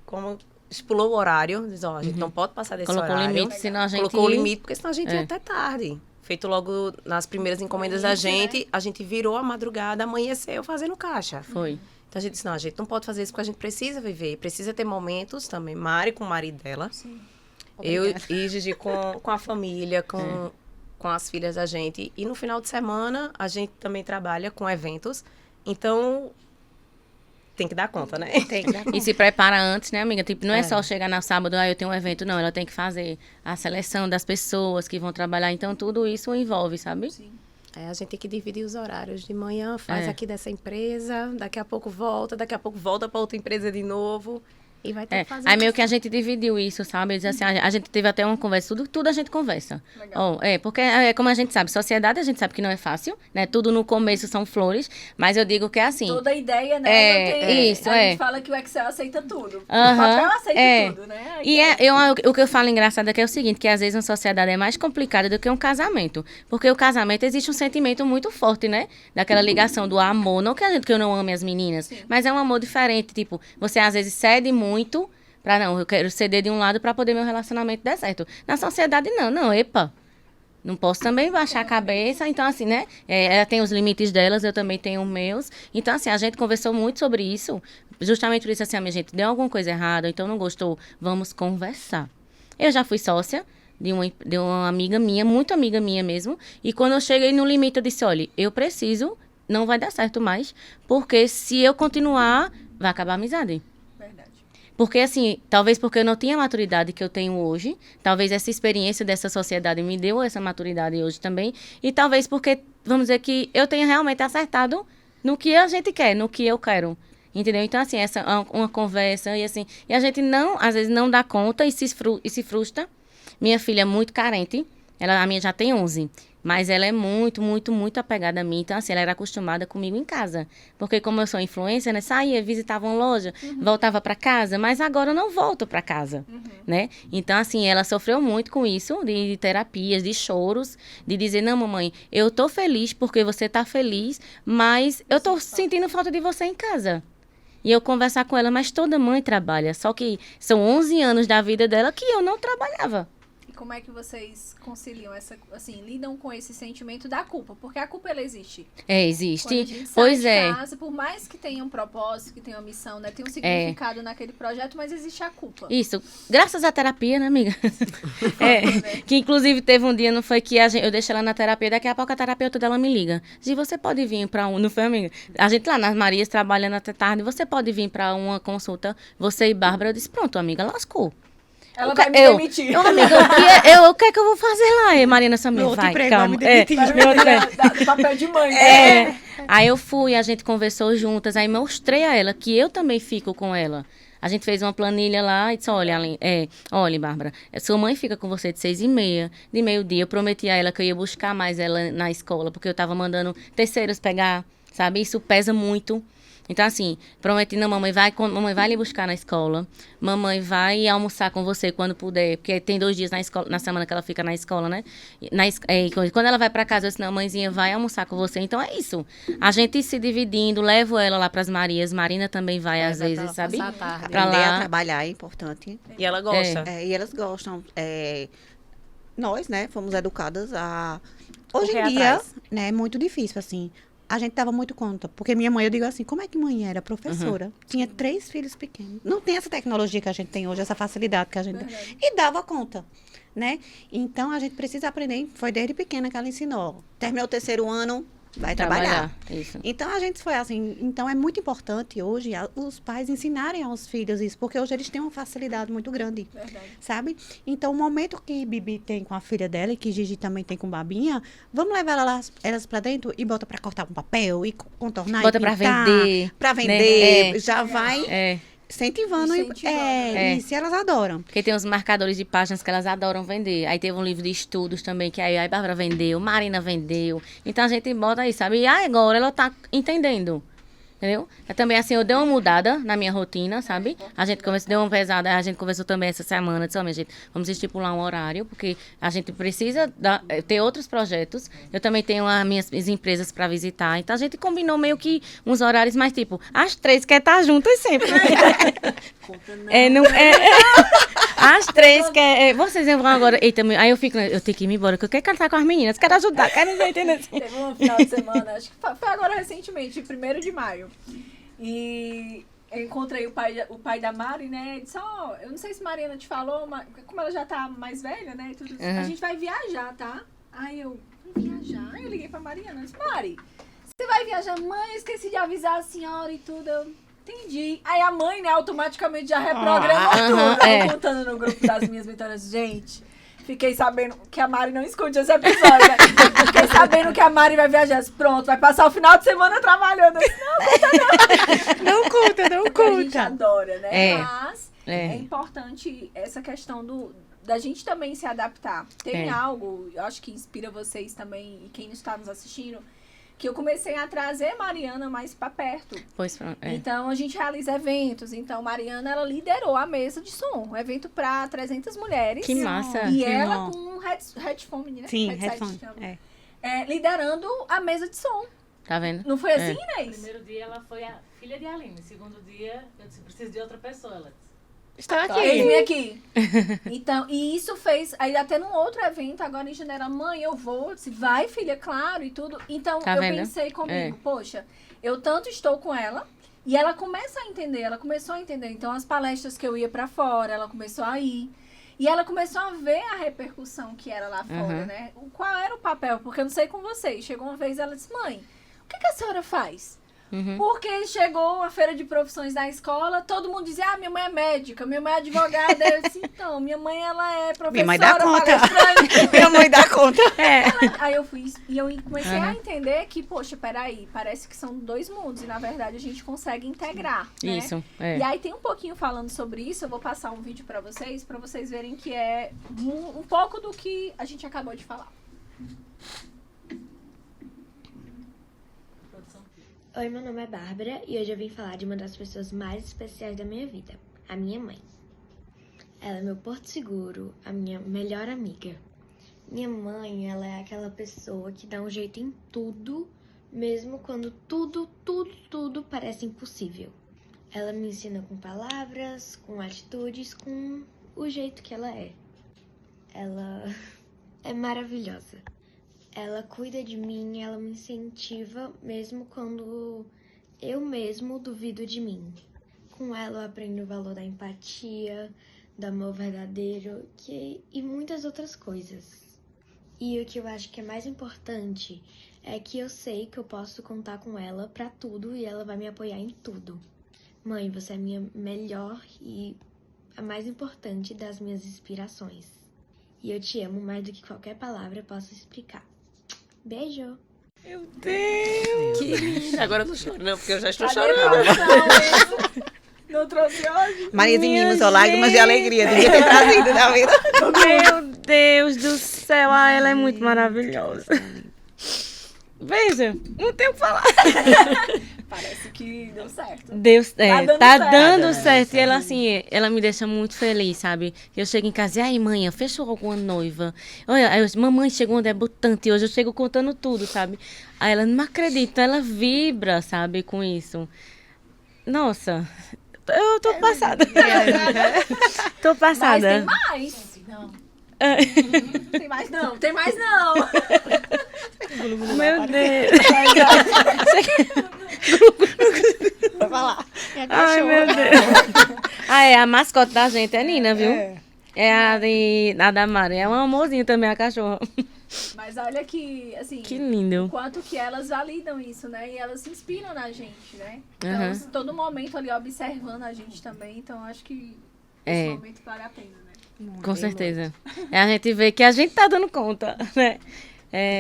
como estipulou o horário, diz, ó, a gente não pode passar desse Colocou o horário. limite, senão a gente... Colocou o limite, porque senão a gente ia até tarde. Feito logo nas primeiras encomendas da gente, a gente virou a madrugada, amanheceu fazendo caixa. Foi. Então a gente disse, não, a gente não pode fazer isso porque a gente precisa viver, precisa ter momentos também. Mari com o marido dela, eu e Gigi com a família, com as filhas da gente. E no final de semana, a gente também trabalha com eventos, então tem que dar conta, né? Tem que dar E conta. se prepara antes, né, amiga? Tipo, não é só chegar no sábado, eu tenho um evento, não. Ela tem que fazer a seleção das pessoas que vão trabalhar. Então, tudo isso envolve, sabe? Sim. A gente tem que dividir os horários. De manhã faz É. aqui dessa empresa, daqui a pouco volta para outra empresa de novo. E vai ter que fazer Aí meio isso. que a gente dividiu isso, sabe? Diz assim, a gente teve até uma conversa, tudo a gente conversa. Legal. Porque como a gente sabe, sociedade a gente sabe que não é fácil, né? Tudo no começo são flores, mas eu digo que é assim. Toda ideia, né? É, não tem, isso, a é. gente fala que o Excel aceita tudo. O Aham, papel aceita é. tudo, né? E o que eu falo engraçado é que é o seguinte, que às vezes uma sociedade é mais complicada do que um casamento. Porque o casamento existe um sentimento muito forte, né? Daquela ligação do amor. Não que eu não ame as meninas, Sim. mas é um amor diferente. Tipo, você às vezes cede muito eu quero ceder de um lado para poder meu relacionamento dar certo. Na sociedade, não, epa. Não posso também baixar a cabeça. Então, assim, né? Ela tem os limites delas, eu também tenho os meus. Então, assim, a gente conversou muito sobre isso. Justamente por isso, assim, a minha gente, deu alguma coisa errada, então não gostou, vamos conversar. Eu já fui sócia de uma amiga minha, muito amiga minha mesmo. E quando eu cheguei no limite, eu disse, olha, eu preciso, não vai dar certo mais. Porque se eu continuar, vai acabar a amizade. Verdade. Porque, assim, talvez porque eu não tinha a maturidade que eu tenho hoje, talvez essa experiência dessa sociedade me deu essa maturidade hoje também, e talvez porque, vamos dizer que eu tenha realmente acertado no que a gente quer, no que eu quero. Entendeu? Então, assim, essa é uma conversa, e assim, e a gente não, às vezes, não dá conta e se frustra. Minha filha é muito carente, a minha já tem 11. Mas ela é muito, muito, muito apegada a mim. Então, assim, ela era acostumada comigo em casa. Porque como eu sou influencer, né? Saía, visitava uma loja, voltava para casa. Mas agora eu não volto para casa, né? Então, assim, ela sofreu muito com isso, de terapias, de choros, de dizer, não, mamãe, eu tô feliz porque você tá feliz, mas eu tô sentindo falta de você em casa. E eu conversar com ela, mas toda mãe trabalha. Só que são 11 anos da vida dela que eu não trabalhava. Como é que vocês conciliam lidam com esse sentimento da culpa? Porque a culpa, ela existe. Existe. Quando a gente sai Pois de é. casa, por mais que tenha um propósito, que tenha uma missão, né? Tem um significado naquele projeto, mas existe a culpa. Isso. Graças à terapia, né, amiga? Que inclusive teve um dia, não foi que eu deixei ela na terapia, daqui a pouco a terapeuta dela me liga. Gi, você pode vir para não foi, amiga? A gente lá nas Marias trabalhando até tarde, você pode vir para uma consulta, você e Bárbara. Eu disse, pronto, amiga, lascou. Ela vai me demitir. Amiga, o que é que eu vou fazer lá? E Marina Samir, vai, calma. Do papel de mãe, né? Aí eu fui, a gente conversou juntas, aí mostrei a ela que eu também fico com ela. A gente fez uma planilha lá e disse, olha, Bárbara, sua mãe fica com você de 6h30, de meio-dia. Eu prometi a ela que eu ia buscar mais ela na escola, porque eu tava mandando terceiros pegar, sabe? Isso pesa muito. Então, assim, prometi, não, mamãe vai lhe buscar na escola. Mamãe vai almoçar com você quando puder. Porque tem 2 dias na semana que ela fica na escola, né? Quando ela vai pra casa, eu disse, não, mãezinha, vai almoçar com você. Então, é isso. A gente se dividindo, levo ela lá pras Marias. Marina também vai, às vezes, sabe? Passar a tarde. Pra Aprender lá. a trabalhar é importante. E ela gosta. E elas gostam. Nós, né, fomos educadas a... Hoje Correr em dia, atrás. né, é muito difícil, assim. A gente dava muito conta. Porque minha mãe, eu digo assim, como é que mãe era professora? Tinha 3 filhos pequenos. Não tem essa tecnologia que a gente tem hoje, essa facilidade que a gente tem. E dava conta, né? Então, a gente precisa aprender. Foi desde pequena que ela ensinou. Terminou o 3º ano, vai trabalhar. Isso. Então, a gente foi assim. Então, é muito importante hoje os pais ensinarem aos filhos isso, porque hoje eles têm uma facilidade muito grande, sabe? Então, o momento que Bibi tem com a filha dela e que Gigi também tem com Babinha, vamos levar elas para dentro e bota para cortar um papel e contornar Bota e pra pintar, vender. para vender, Né? já vai incentivando. Isso, e elas adoram. Porque tem uns marcadores de páginas que elas adoram vender. Aí teve um livro de estudos também, que aí a Bárbara vendeu, Marina vendeu. Então a gente bota aí, sabe? E agora ela tá entendendo. Entendeu? Também, assim, eu dei uma mudada na minha rotina, sabe? A gente deu uma pesada, a gente conversou também essa semana, disse, minha gente, vamos estipular um horário, porque a gente precisa ter outros projetos. Eu também tenho as minhas empresas para visitar, então a gente combinou meio que uns horários, mais tipo, as 3 quer estar juntas sempre. As 3 quer... vocês vão agora... Eita, aí eu tenho que ir embora, porque eu quero cantar com as meninas, quero ajudar, quero entender. Teve um final de semana, acho que foi agora recentemente, 1º de maio. E eu encontrei o pai da Mari, né? Ele disse, eu não sei se Mariana te falou, mas como ela já tá mais velha, né? A gente vai viajar, tá? Aí eu, viajar? Aí eu liguei pra Mariana, disse, Mari, você vai viajar? Mãe, eu esqueci de avisar a senhora e tudo. Eu entendi. Aí a mãe, né, automaticamente já reprogramou tudo. Eu contando no grupo das minhas mentoras, gente... Fiquei sabendo que a Mari não escute esse episódio, né? Fiquei sabendo que a Mari vai viajar. Pronto, vai passar o final de semana trabalhando. Não conta. A gente adora, né? Mas é importante essa questão da gente também se adaptar. Tem algo, eu acho que inspira vocês também e quem está nos assistindo, que eu comecei a trazer Mariana mais para perto. Pois pronto. Então, a gente realiza eventos. Então, Mariana, ela liderou a mesa de som. Um evento para 300 mulheres. Que massa. E que ela com um headphone, né? Sim, headset. Liderando a mesa de som. Tá vendo? Não foi assim, No Inês? primeiro dia ela foi a filha de Aline. No segundo dia, eu disse, preciso de outra pessoa. Ela disse, Está Eis-me aqui. Então, e isso fez... Aí até num outro evento, agora em janeiro, mãe, eu vou. Eu disse, vai, filha, claro, e tudo. Então, Tá eu vendo? pensei comigo, poxa, eu tanto estou com ela, e ela começa a entender, ela começou a entender. Então, as palestras que eu ia pra fora, ela começou a ir. E ela começou a ver a repercussão que era lá fora, né? Qual era o papel? Porque eu não sei com vocês. Chegou uma vez, ela disse, mãe, o que a senhora faz? Porque chegou a feira de profissões na escola, todo mundo dizia, minha mãe é médica, minha mãe é advogada. Eu disse, então, minha mãe, ela é professora, Minha mãe dá conta. palestrante. Minha mãe dá conta. Aí eu fui, e eu comecei a entender que, poxa, peraí, parece que são dois mundos, e na verdade a gente consegue integrar, né? Isso, E aí tem um pouquinho falando sobre isso, eu vou passar um vídeo pra vocês verem que é um pouco do que a gente acabou de falar. Oi, meu nome é Bárbara e hoje eu vim falar de uma das pessoas mais especiais da minha vida, a minha mãe. Ela é meu porto seguro, a minha melhor amiga. Minha mãe, ela é aquela pessoa que dá um jeito em tudo, mesmo quando tudo parece impossível. Ela me ensina com palavras, com atitudes, com o jeito que ela é. Ela é maravilhosa. Ela cuida de mim, ela me incentiva mesmo quando eu mesmo duvido de mim. Com ela eu aprendo o valor da empatia, do amor verdadeiro e muitas outras coisas. E o que eu acho que é mais importante é que eu sei que eu posso contar com ela pra tudo e ela vai me apoiar em tudo. Mãe, você é a minha melhor e a mais importante das minhas inspirações. E eu te amo mais do que qualquer palavra possa explicar. Beijo! Meu Deus! Que lindo! Agora eu tô chorando, porque eu já estou Cadê chorando. a emoção? Não trouxe hoje? Marias e mimos ou lágrimas de alegria. Devia ter trazido, tá vendo? Meu Deus do céu, ela é muito maravilhosa. Veja, não tenho o que falar. Parece que deu certo. Deus, Tá dando dando certo. certo. E ela, assim, ela me deixa muito feliz, sabe? Eu chego em casa e, aí, mãe, fechou alguma noiva? Olha, aí mamãe chegou um debutante hoje, eu chego contando tudo, sabe? Aí ela não acredita, ela vibra, sabe, com isso. Nossa, eu tô passada. Tô Mas passada. tem mais. Não. Tem mais não, tem mais não. Meu Deus. Vai falar. Ai, meu Deus. A mascote da gente é Nina, viu? É a da Mari. É um amorzinho também, a cachorra. Mas olha que, assim, Que lindo. o quanto que elas validam isso, né? E elas se inspiram na gente, né? Então, Aham. assim, todo momento ali observando a gente também. Então, acho que É. esse momento vale a pena, né? Com certeza. A gente vê que a gente tá dando conta, né?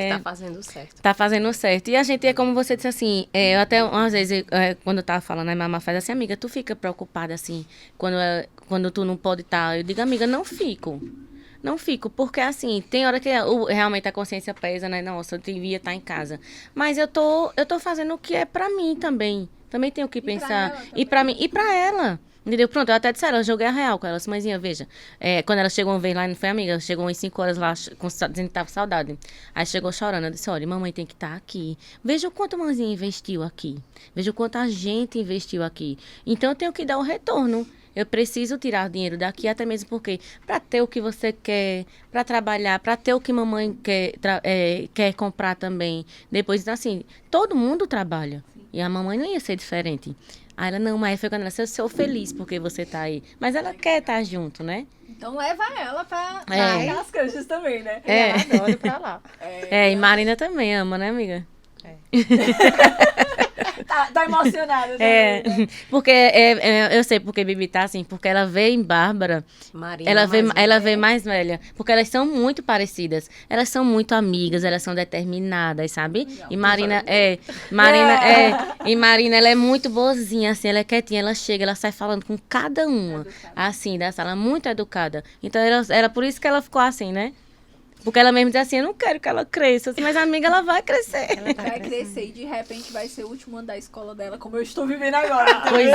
Tá fazendo certo. Tá fazendo certo. E a gente é como você disse assim, eu até umas vezes, quando eu tava falando, a mamãe faz assim, amiga, tu fica preocupada assim, quando tu não pode estar. Eu digo, amiga, não fico. Não fico, porque assim, tem hora que realmente a consciência pesa, né? Nossa, eu devia estar em casa. Mas eu tô fazendo o que é pra mim também. Também tenho que pra pensar. ela E pra mim, e pra ela. Entendeu? Pronto, eu até disse a ela, eu joguei a real com ela. Disse, mãezinha, veja. Quando ela chegou uma vez lá, não foi amiga, ela chegou umas 5 horas lá, dizendo que tava saudade. Aí chegou chorando, eu disse, olha, mamãe tem que estar aqui. Veja o quanto a mãezinha investiu aqui. Veja o quanto a gente investiu aqui. Então eu tenho que dar o retorno. Eu preciso tirar dinheiro daqui, até mesmo porque para ter o que você quer, para trabalhar, para ter o que mamãe quer comprar também. Depois, assim, todo mundo trabalha. E a mamãe não ia ser diferente. Aí ela, não, mas foi quando ela disse, eu sou feliz porque você tá aí. Mas ela quer estar junto, né? Então leva ela pra É. aquelas canchas também, né? É. Adoro pra lá. E Marina também ama, né, amiga? Tá emocionada, né? Porque eu sei porque Bibi tá assim, porque ela vê em Bárbara, Marina, ela vê mais velha, porque elas são muito parecidas, elas são muito amigas, elas são determinadas, sabe? E Marina e Marina, ela é muito boazinha, assim, ela é quietinha, ela chega, ela sai falando com cada uma, assim, da sala, muito educada. Então era por isso que ela ficou assim, né? Porque ela mesmo diz assim, eu não quero que ela cresça, mas a amiga, ela vai crescer. Vai crescer e de repente vai ser o último ano da escola dela, como eu estou vivendo agora, entendeu? Pois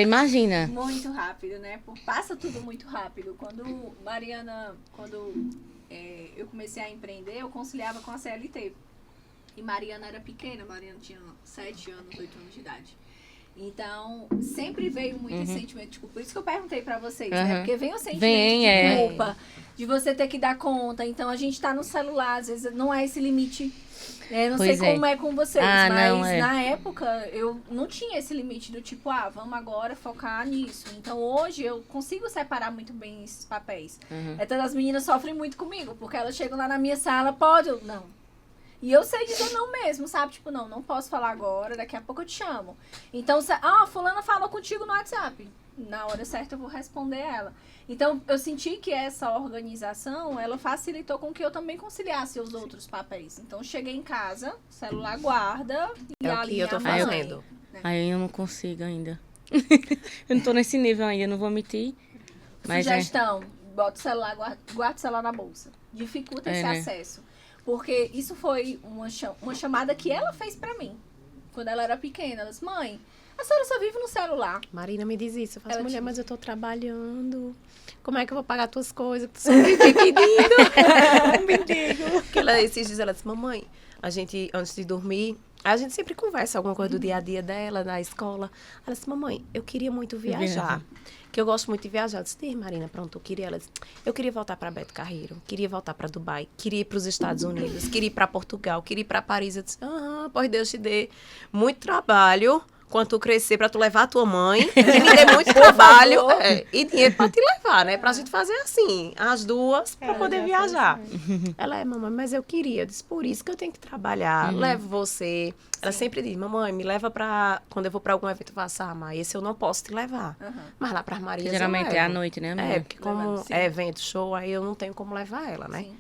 imagina. Muito rápido, né? Passa tudo muito rápido. Quando eu comecei a empreender, eu conciliava com a CLT. E Mariana era pequena, Mariana tinha 7 anos, 8 anos de idade. Então, sempre veio muito esse sentimento de culpa. Por isso que eu perguntei pra vocês, né? Porque vem o sentimento de culpa, de você ter que dar conta. Então, a gente tá no celular, às vezes não é esse limite. Não sei como é com vocês, mas na época eu não tinha esse limite do tipo, vamos agora focar nisso. Então, hoje eu consigo separar muito bem esses papéis. Então, as meninas sofrem muito comigo, porque elas chegam lá na minha sala, pode? Não. E eu sei dizer não mesmo, sabe? Tipo, não posso falar agora, daqui a pouco eu te chamo. Então, fulana falou contigo no WhatsApp. Na hora certa eu vou responder ela. Então, eu senti que essa organização, ela facilitou com que eu também conciliasse os outros papéis. Então, cheguei em casa, celular guarda, e É o ali que eu tô a mãe. fazendo. Aí eu não consigo ainda. Eu não tô nesse nível ainda, não vou mentir. Mas Sugestão, bota o celular, guarda o celular na bolsa. Dificulta esse né? acesso. Porque isso foi uma chamada que ela fez pra mim. Quando ela era pequena. Ela disse, mãe, a senhora só vive no celular. Marina me diz isso. Eu faço, Ela mulher, te mas eu tô trabalhando. Como é que eu vou pagar tuas coisas? Tu só vive pedindo. Mendigo. Porque esses dias ela disse, mamãe, a gente, antes de dormir, a gente sempre conversa alguma coisa do dia a dia dela, na escola. Ela disse, mamãe, eu queria muito viajar. Que eu gosto muito de viajar. Eu disse, Marina, pronto, eu queria. Ela disse, eu queria voltar para Beto Carreiro, queria voltar para Dubai, queria ir para os Estados Unidos, queria ir para Portugal, queria ir para Paris. Eu disse, pois Deus te dê muito trabalho quando tu crescer para tu levar a tua mãe, e me dê muito trabalho e dinheiro para te levar, né? Pra gente fazer assim, as duas, para poder viajar. Ela mamãe, mas eu queria. Eu disse, por isso que eu tenho que trabalhar. Levo você. Ela sempre diz, mamãe, me leva pra... Quando eu vou pra algum evento, eu faço, mãe, esse eu não posso te levar. Mas lá pras Marias geralmente eu é à levo. noite, né, amiga? Porque como é evento, show, aí eu não tenho como levar ela, né? Sim.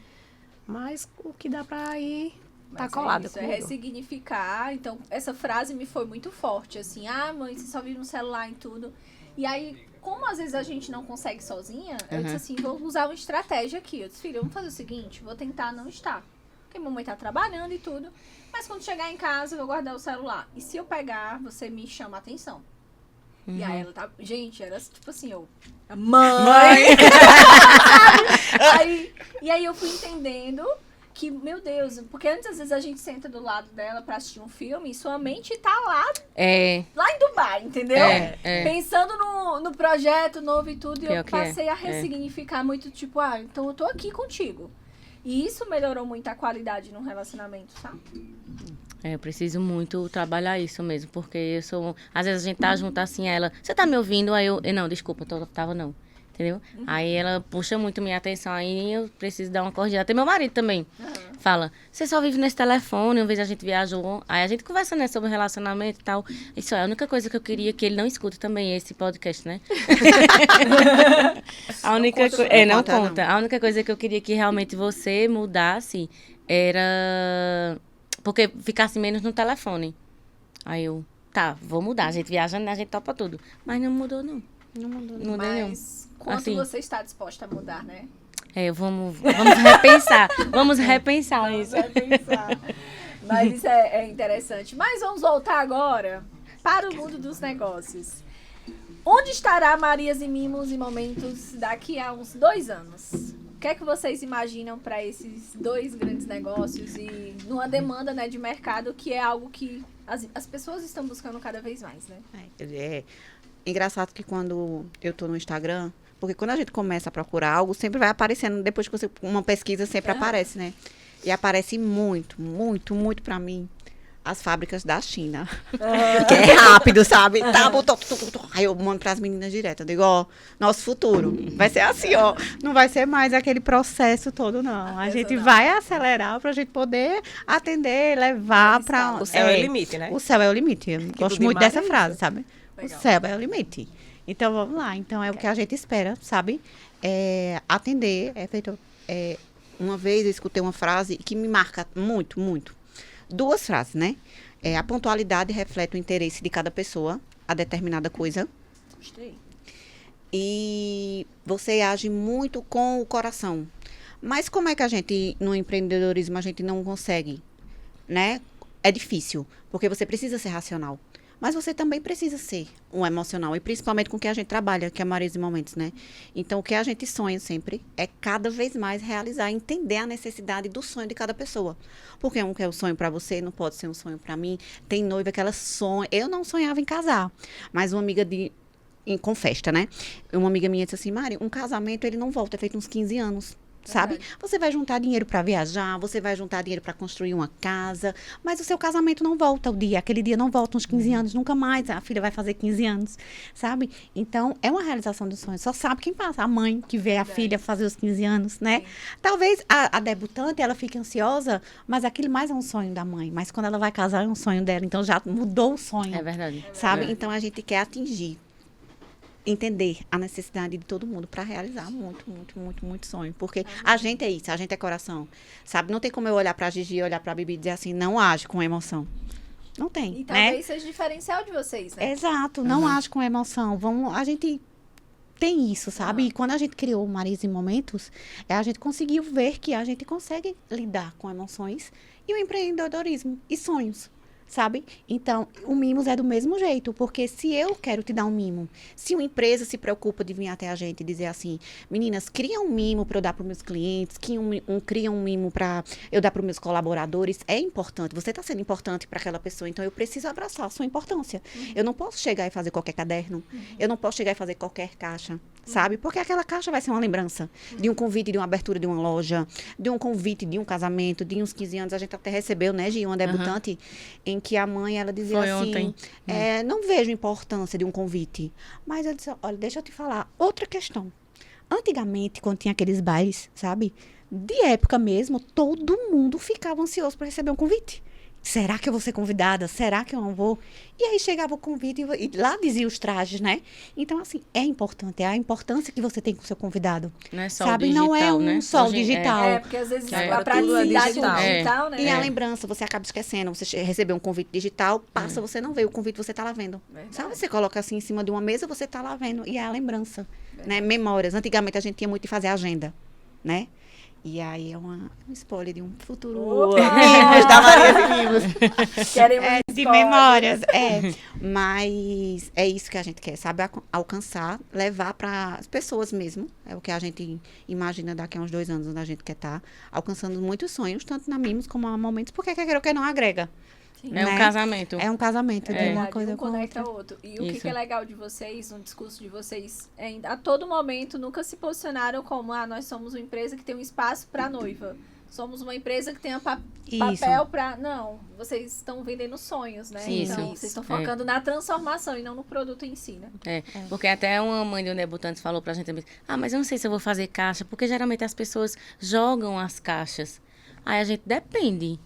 Mas o que dá pra ir, tá Mas colada isso, é comigo. ressignificar. Então, essa frase me foi muito forte, assim, mãe, você só vive no celular e tudo. E aí, como às vezes a gente não consegue sozinha, eu disse assim, vou usar uma estratégia aqui. Eu disse, filha, vamos fazer o seguinte, vou tentar não estar. Porque mamãe tá trabalhando e tudo. Mas quando chegar em casa, eu vou guardar o celular. E se eu pegar, você me chama a atenção. E aí ela tá... Gente, era tipo assim, mãe! E aí eu fui entendendo que, meu Deus, porque antes às vezes a gente senta do lado dela pra assistir um filme e sua mente tá lá em Dubai, entendeu? Pensando no projeto novo e tudo. E eu passei a ressignificar muito, tipo, então eu tô aqui contigo. E isso melhorou muito a qualidade no relacionamento, sabe? Eu preciso muito trabalhar isso mesmo, porque eu sou... Às vezes a gente tá junto assim, ela... Você tá me ouvindo? Aí eu... Não, desculpa, tava não. Entendeu? Aí ela puxa muito minha atenção, aí eu preciso dar uma corrigida. Até meu marido também fala, você só vive nesse telefone, uma vez a gente viajou, aí a gente conversa, né, sobre relacionamento e tal. Isso é a única coisa que eu queria que ele não escute também, esse podcast, né? A única coisa... não conta. A única coisa que eu queria que realmente você mudasse era... Porque ficasse menos no telefone. Aí eu, vou mudar, a gente viajando, a gente topa tudo. Mas não mudou, não. Não mudou, não. Mas quanto assim, você está disposta a mudar, né? Vamos repensar. Vamos repensar isso. Mas isso é interessante. Mas vamos voltar agora para o mundo dos negócios. Onde estará Marias e Mimos e Momentos daqui a uns 2 anos? O que é que vocês imaginam para esses 2 grandes negócios e numa demanda, né, de mercado que é algo que as pessoas estão buscando cada vez mais, né? É engraçado que quando eu tô no Instagram, porque quando a gente começa a procurar algo, sempre vai aparecendo, depois que você, uma pesquisa sempre aparece, né? E aparece muito, muito, muito pra mim, as fábricas da China. Que é rápido, sabe? Aí eu mando pras meninas direto, eu digo, nosso futuro vai ser assim, não vai ser mais aquele processo todo, não. A gente vai acelerar pra gente poder atender, levar pra... O céu é o limite, né? O céu é o limite. Eu gosto muito dessa frase, sabe? Legal. O céu é o limite. Então, vamos lá. Então, é o que a gente espera, sabe? Atender. Uma vez eu escutei uma frase que me marca muito, muito. 2 frases, né? A pontualidade reflete o interesse de cada pessoa a determinada coisa. Gostei. E você age muito com o coração. Mas como é que a gente, no empreendedorismo, a gente não consegue, né? É difícil, porque você precisa ser racional. Mas você também precisa ser um emocional, e principalmente com o que a gente trabalha, que é Marias e Momentos, né? Então, o que a gente sonha sempre é cada vez mais realizar, entender a necessidade do sonho de cada pessoa. Porque um que é o sonho para você, não pode ser um sonho para mim. Tem noiva que ela sonha... Eu não sonhava em casar, mas uma amiga com festa, né? Uma amiga minha disse assim, Mari, um casamento, ele não volta, é feito uns 15 anos. sabe? Você vai juntar dinheiro para viajar, você vai juntar dinheiro para construir uma casa, mas o seu casamento não volta aquele dia não volta uns 15 anos, nunca mais a filha vai fazer 15 anos, sabe? Então, é uma realização do sonho. Só sabe quem passa, a mãe que vê a filha fazer os 15 anos, né? Talvez a debutante, ela fique ansiosa, mas aquilo mais é um sonho da mãe, mas quando ela vai casar é um sonho dela, então já mudou o sonho. É verdade. Sabe? É. Então, a gente quer atingir, entender a necessidade de todo mundo para realizar muito sonho. Porque a gente é isso, a gente é coração. Sabe? Não tem como eu olhar para a Gigi, olhar para a Bibi e dizer assim, não age com emoção. Não tem, E né? talvez seja diferencial de vocês, né? Exato, não age com emoção. A gente tem isso, sabe? E quando a gente criou o Marias em Momentos, a gente conseguiu ver que a gente consegue lidar com emoções e o empreendedorismo e sonhos. Sabe? Então, o Mimos é do mesmo jeito, porque se eu quero te dar um mimo, se uma empresa se preocupa de vir até a gente e dizer assim, meninas, cria um mimo para eu dar para os meus clientes, cria um mimo para eu dar para os meus colaboradores, é importante, você está sendo importante para aquela pessoa, então eu preciso abraçar a sua importância. Eu não posso chegar e fazer qualquer caderno, eu não posso chegar e fazer qualquer caixa, sabe? Porque aquela caixa vai ser uma lembrança de um convite, de uma abertura de uma loja, de um convite de um casamento, de uns 15 anos, a gente até recebeu, né, Gi, uma debutante, em que a mãe, ela dizia Foi assim, ontem. não vejo importância de um convite. Mas eu disse, olha, deixa eu te falar, outra questão. Antigamente, quando tinha aqueles bailes, sabe? De época mesmo, todo mundo ficava ansioso para receber um convite. Será que eu vou ser convidada? Será que eu não vou? E aí chegava o convite e lá dizia os trajes, né? Então, assim, é importante. É a importância que você tem com o seu convidado. Não é só sabe? o digital, não é um né? só o Hoje digital. Porque às vezes agora a praticidade tudo é do digital. digital, né? E a lembrança, você acaba esquecendo. Você recebeu um convite digital, passa, você não vê o convite, você tá lá vendo. Verdade. Sabe? Você coloca assim em cima de uma mesa, você tá lá vendo. E é a lembrança, né? Memórias. Antigamente a gente tinha muito de fazer agenda, né? E aí é um spoiler de um futuro Opa! Mimos da Maria de Mimos. Queremos De spoiler. memórias, Mas é isso que a gente quer, sabe? Alcançar, levar para as pessoas mesmo. É o que a gente imagina daqui a uns 2 anos, onde a gente quer estar alcançando muitos sonhos, tanto na Mimos como na Momentos, porque quer queira ou quer não agrega. É um né? casamento. É um casamento de uma Verdade, coisa um com a conecta outra. o outro. E o que Isso. que é legal de vocês, no discurso de vocês, a todo momento nunca se posicionaram como, nós somos uma empresa que tem um espaço para noiva. Somos uma empresa que tem papel para... Não, vocês estão vendendo sonhos, né? Isso. Então, vocês estão focando na transformação e não no produto em si, né? Porque até uma mãe de um debutante falou pra gente, mas eu não sei se eu vou fazer caixa, porque geralmente as pessoas jogam as caixas. Aí a gente, depende,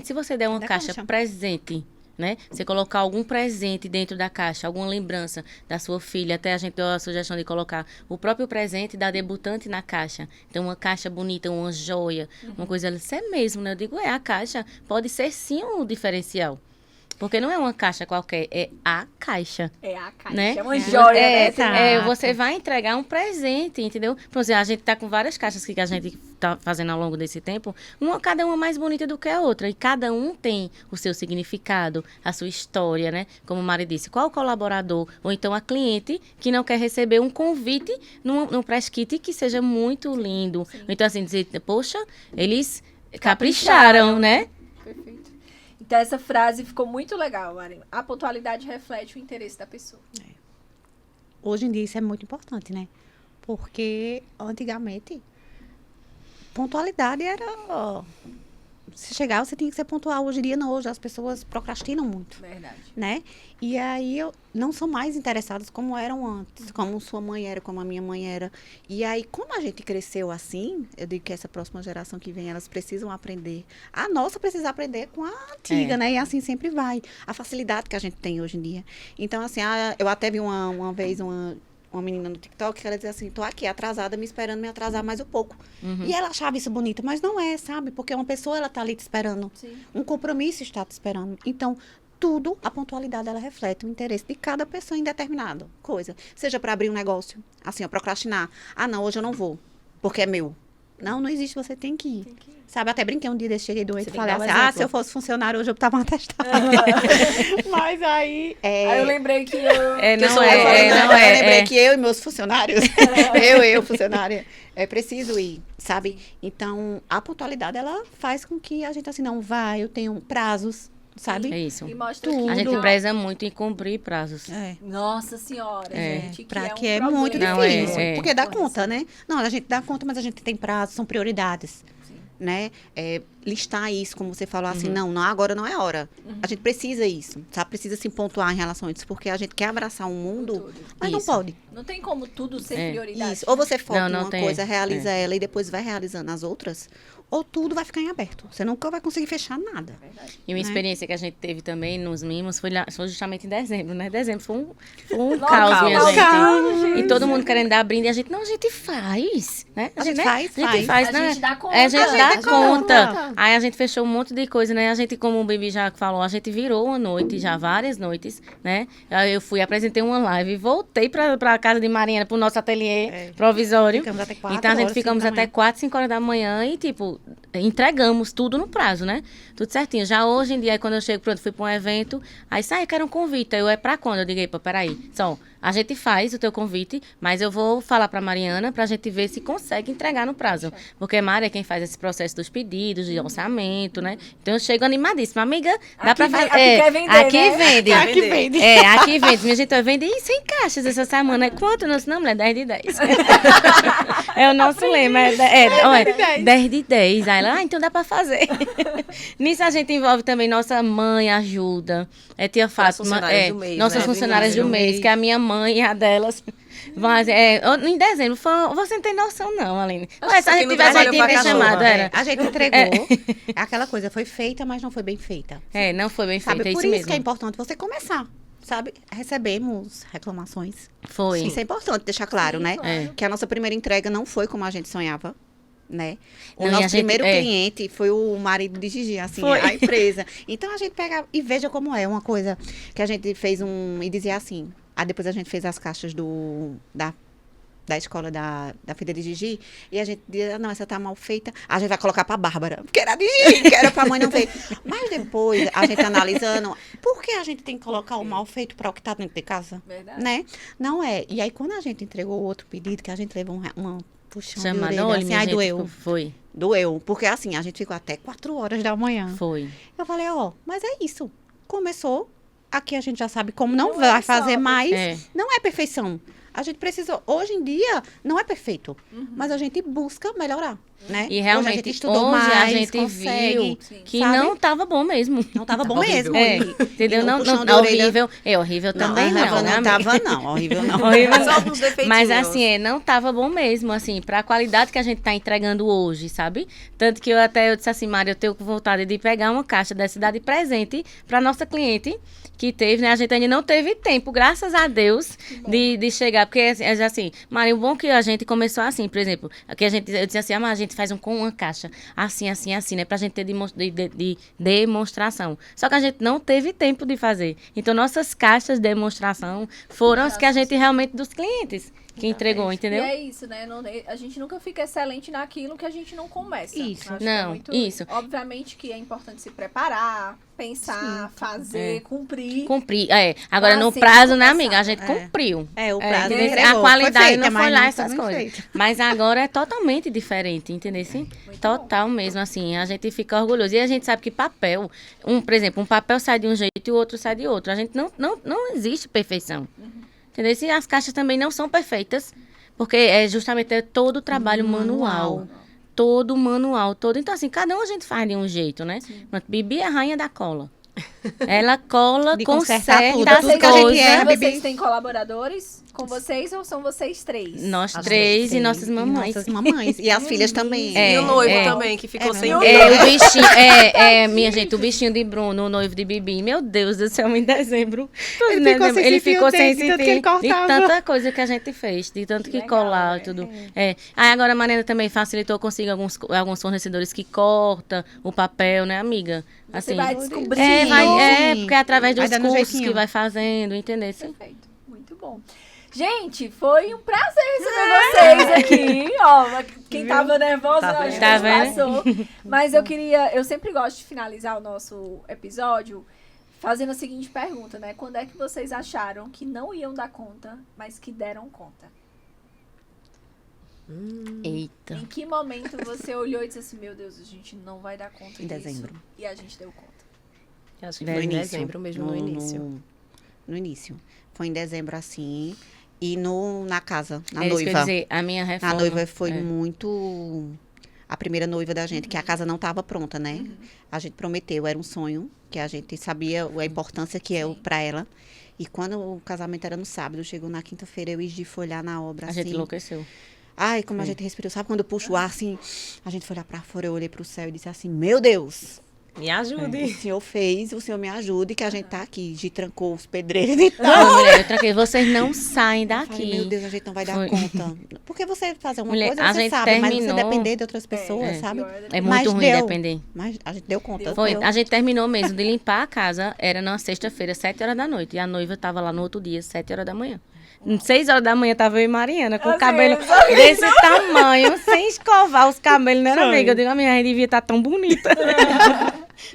se você der uma Da caixa caixa. presente, né? Você colocar algum presente dentro da caixa, alguma lembrança da sua filha, até a gente deu a sugestão de colocar o próprio presente da debutante na caixa. Então, uma caixa bonita, uma joia, uma coisa, isso é mesmo, né? Eu digo, a caixa pode ser sim um diferencial. Porque não é uma caixa qualquer, é a caixa. É a caixa, Né? é uma joia, né? Você vai entregar um presente, entendeu? Por exemplo, a gente tá com várias caixas que a gente tá fazendo ao longo desse tempo, cada uma mais bonita do que a outra, e cada um tem o seu significado, a sua história, né? Como a Mari disse, qual o colaborador, ou então a cliente que não quer receber um convite num press kit que seja muito lindo. Ou então, assim, dizer, poxa, eles capricharam, né? Perfeito. Então, essa frase ficou muito legal, Mari. A pontualidade reflete o interesse da pessoa. Hoje em dia isso é muito importante, né? Porque antigamente pontualidade era se chegar, você tinha que ser pontual. Hoje em dia não, hoje as pessoas procrastinam muito, Verdade. né? E aí não são mais interessadas como eram antes, como sua mãe era, como a minha mãe era. E aí, como a gente cresceu assim, eu digo que essa próxima geração que vem, elas precisam aprender. A nossa precisa aprender com a antiga, né? E assim sempre vai. A facilidade que a gente tem hoje em dia. Então, assim, eu até vi uma vez uma menina no TikTok que ela dizia assim, tô aqui atrasada, me esperando me atrasar mais um pouco. E ela achava isso bonito, mas não é, sabe? Porque uma pessoa, ela tá ali te esperando. Sim. Um compromisso está te esperando. Então, tudo, a pontualidade, ela reflete o interesse de cada pessoa em determinada coisa. Seja para abrir um negócio, assim, procrastinar. Não, hoje eu não vou, porque é meu. Não existe, você tem que ir. Sabe, até brinquei um dia desse, cheguei doente e falei assim, se eu fosse funcionário hoje eu tava um atestado. Mas aí... Aí eu lembrei que eu... Não Eu lembrei é. que eu e meus funcionários, funcionária, é preciso ir, sabe? Então, a pontualidade, ela faz com que a gente, assim, não vai, eu tenho prazos, sabe? É isso. E mostra Tudo. que A gente não- preza muito em cumprir prazos. É. Nossa senhora, gente, Que é muito Não, difícil. é. Porque dá conta, né? Não, a gente dá conta, mas a gente tem prazo, são prioridades. Né? Listar isso, como você falou assim, não, agora não é hora. A gente precisa isso, sabe? Precisa se pontuar em relação a isso, porque a gente quer abraçar um mundo, mas não Isso. pode. Não tem como tudo ser É. prioridade. Isso. Ou você foca Não em uma tem. coisa, realiza ela e depois vai realizando as outras, ou tudo vai ficar em aberto. Você nunca vai conseguir fechar nada. E uma Né? experiência que a gente teve também nos mimos foi justamente em dezembro, né? Dezembro foi um Louco, caos, minha caos. gente. E todo mundo querendo dar brinde. E a gente, não, a gente faz, né? A gente né? faz, A gente faz. faz, A né? gente dá conta. A gente A gente dá dá conta. conta. Aí a gente fechou um monte de coisa, né? A gente, como o Bibi já falou, a gente virou uma noite, já várias noites, né? Aí eu fui, apresentei uma live e voltei pra casa de Mariana, pro nosso ateliê provisório. Ficamos até 4 Então a gente horas, ficamos 5 da até manhã. 4, 5 horas da manhã e, tipo, entregamos tudo no prazo, né? Tudo certinho. Já hoje em dia, quando eu chego, pronto, fui pra um evento, aí sai, eu quero um convite. Aí eu, é pra quando? Eu digo, epa, peraí. Só, a gente faz o teu convite, mas eu vou falar pra Mariana pra gente ver se consegue entregar no prazo. Porque Mari é quem faz esse processo dos pedidos, de orçamento, né? Então eu chego animadíssima. Amiga, dá Aqui pra vem- fazer. aqui quer vender, aqui né? vende. Aqui vende. Aqui vende. Minha gente, eu vende 100 caixas essa semana. É quanto? Não, mulher, 10 de 10. É o nosso lema. Olha, 10 de 10. Aí ela, então dá pra fazer. Nisso a gente envolve também nossa mãe, ajuda. Tia Fátima, funcionárias do mês, nossas né? Do funcionárias do início. mês, que é a minha mãe e a delas. Mas, em dezembro, você não tem noção não, Aline. Mas se a que gente não tivesse, a gente trabalhou ia pra ter cachorro, chamado, né? era. A gente entregou. Aquela coisa foi feita, mas não foi bem feita. Não foi bem Sabe? feito, é Por isso isso mesmo. que é importante você começar. Sabe? Recebemos reclamações. Foi. Isso é importante deixar claro, Sim, né? claro. Que a nossa primeira entrega não foi como a gente sonhava, né? O Não, e nosso a gente- primeiro cliente foi o marido de Gigi, assim, Foi. a empresa. Então a gente pega e veja como é uma coisa que a gente fez e dizia assim. Aí depois a gente fez as caixas da escola da filha de Gigi, e a gente dizia, não, essa tá mal feita, a gente vai colocar pra Bárbara, porque era de Gigi, que era pra mãe não ver. Mas depois, a gente analisando, por que a gente tem que colocar o mal feito para o que tá dentro de casa? Verdade. Né? Não é. E aí, quando a gente entregou o outro pedido, que a gente levou uma puxão de Chamada, orelha, olha, assim, minha aí gente, doeu. foi. Doeu. Porque assim, a gente ficou até 4 horas da manhã. Foi. Eu falei, mas é isso. Começou, aqui a gente já sabe como não Não vai é só fazer mais. É. Não é perfeição. A gente precisa, hoje em dia, não é perfeito, mas a gente busca melhorar, né? E realmente, hoje a gente estudou hoje mais, a gente consegue, viu Sim. que sabe? não tava bom mesmo. Não tava bom Horrível. mesmo. Entendeu? E Não, puxão não, de orelha. horrível. Horrível também não, não, né, não amiga? tava não, horrível não. Horrível Só alguns defeitinhos. Mas assim, não tava bom mesmo, assim, pra qualidade que a gente tá entregando hoje, sabe? Tanto que eu disse assim, Mari, eu tenho vontade de pegar uma caixa dessa de presente pra nossa cliente que teve, né? A gente ainda não teve tempo, graças a Deus, de chegar. Porque, assim, Mari, o bom que a gente começou assim, por exemplo, que eu disse assim, a gente faz com uma caixa, assim, né? Pra gente ter de demonstração. Só que a gente não teve tempo de fazer. Então, nossas caixas de demonstração foram as que a gente realmente, dos clientes, que entregou, entendeu? E é isso, né? A gente nunca fica excelente naquilo que a gente não começa. Isso. Acho que Não, isso. Obviamente que é importante se preparar, pensar, fazer, cumprir. Cumprir. Agora, Ah, no sim, prazo, né, começar. amiga? A gente cumpriu. O prazo entendeu? entregou. A qualidade Foi feita, não foi mas lá não essas foi bem coisas. feita. Mas agora é totalmente diferente, entendeu? Sim? Total mesmo, assim. A gente fica orgulhoso. E a gente sabe que papel, por exemplo, um papel sai de um jeito e o outro sai de outro. A gente não existe perfeição. Entendeu? E as caixas também não são perfeitas, porque justamente todo o trabalho manual. Todo manual, todo. Então, assim, cada um a gente faz de um jeito, né? Pronto, Bibi é a rainha da cola. Ela cola, De consertar conserta tudo, as tudo que a gente coisas. erra, Vocês Bibi. têm colaboradores com vocês ou são vocês 3? Nós As 3 e Sim, nossas mamães. Nossas mamães. E as filhas também. E o noivo É. também, que ficou sem não. o O bichinho, minha gente, o bichinho de Bruno, o noivo de Bibi, meu Deus do céu, em dezembro. Ele ficou sem sentir o dedo, de tanto que ele de cortava. tanta coisa que a gente fez, de tanto que legal, colar e tudo. Aí agora a Mariana também facilitou, eu consigo alguns fornecedores que cortam o papel, né, amiga? Você Assim, vai descobrindo. porque é através dos Vai dando cursos jeitinho. que vai fazendo, entendeu? Perfeito, muito bom. Gente, foi um prazer receber vocês aqui. Ó, quem tava nervosa, Tá acho que vendo? Tá passou. Mas eu sempre gosto de finalizar o nosso episódio fazendo a seguinte pergunta, né? Quando é que vocês acharam que não iam dar conta, mas que deram conta? Eita. Em que momento você olhou e disse assim, meu Deus, a gente não vai dar conta Em disso? dezembro. E a gente deu conta. Acho que foi em dezembro mesmo, no início. No início. Foi em dezembro, assim. E na casa, na É isso que eu ia noiva. dizer, a minha reforma... A noiva foi muito... A primeira noiva da gente, que a casa não estava pronta, né? A gente prometeu, era um sonho, que a gente sabia a importância que é para ela. E quando o casamento era no sábado, chegou na quinta-feira, eu e Gi foi olhar na obra, A assim. gente enlouqueceu. Ai, como a gente respirou. Sabe quando eu puxo o ar, assim, a gente foi olhar pra fora, eu olhei pro céu e disse assim, meu Deus, Me ajude. o senhor fez, o senhor me ajude, que a gente tá aqui. Gi trancou os pedreiros e tal. Não, mulher, eu tranquei. Vocês não saem Eu daqui. falei, meu Deus, a gente não vai dar Foi. conta. Porque você fazer uma Mulher, coisa, a você gente sabe, mas terminou- você depender de outras pessoas, É, sabe? pior é É Mas muito ruim deu. depender. Mas a gente deu conta. Foi, Deu. a gente terminou mesmo de limpar a casa, era na sexta-feira, 7 horas da noite. E a noiva tava lá no outro dia, 7 horas da manhã. 6 horas da manhã tava eu e Mariana, com o cabelo desse tamanho, sem escovar os cabelos, né, amiga? Eu digo, a minha gente devia estar tão bonita.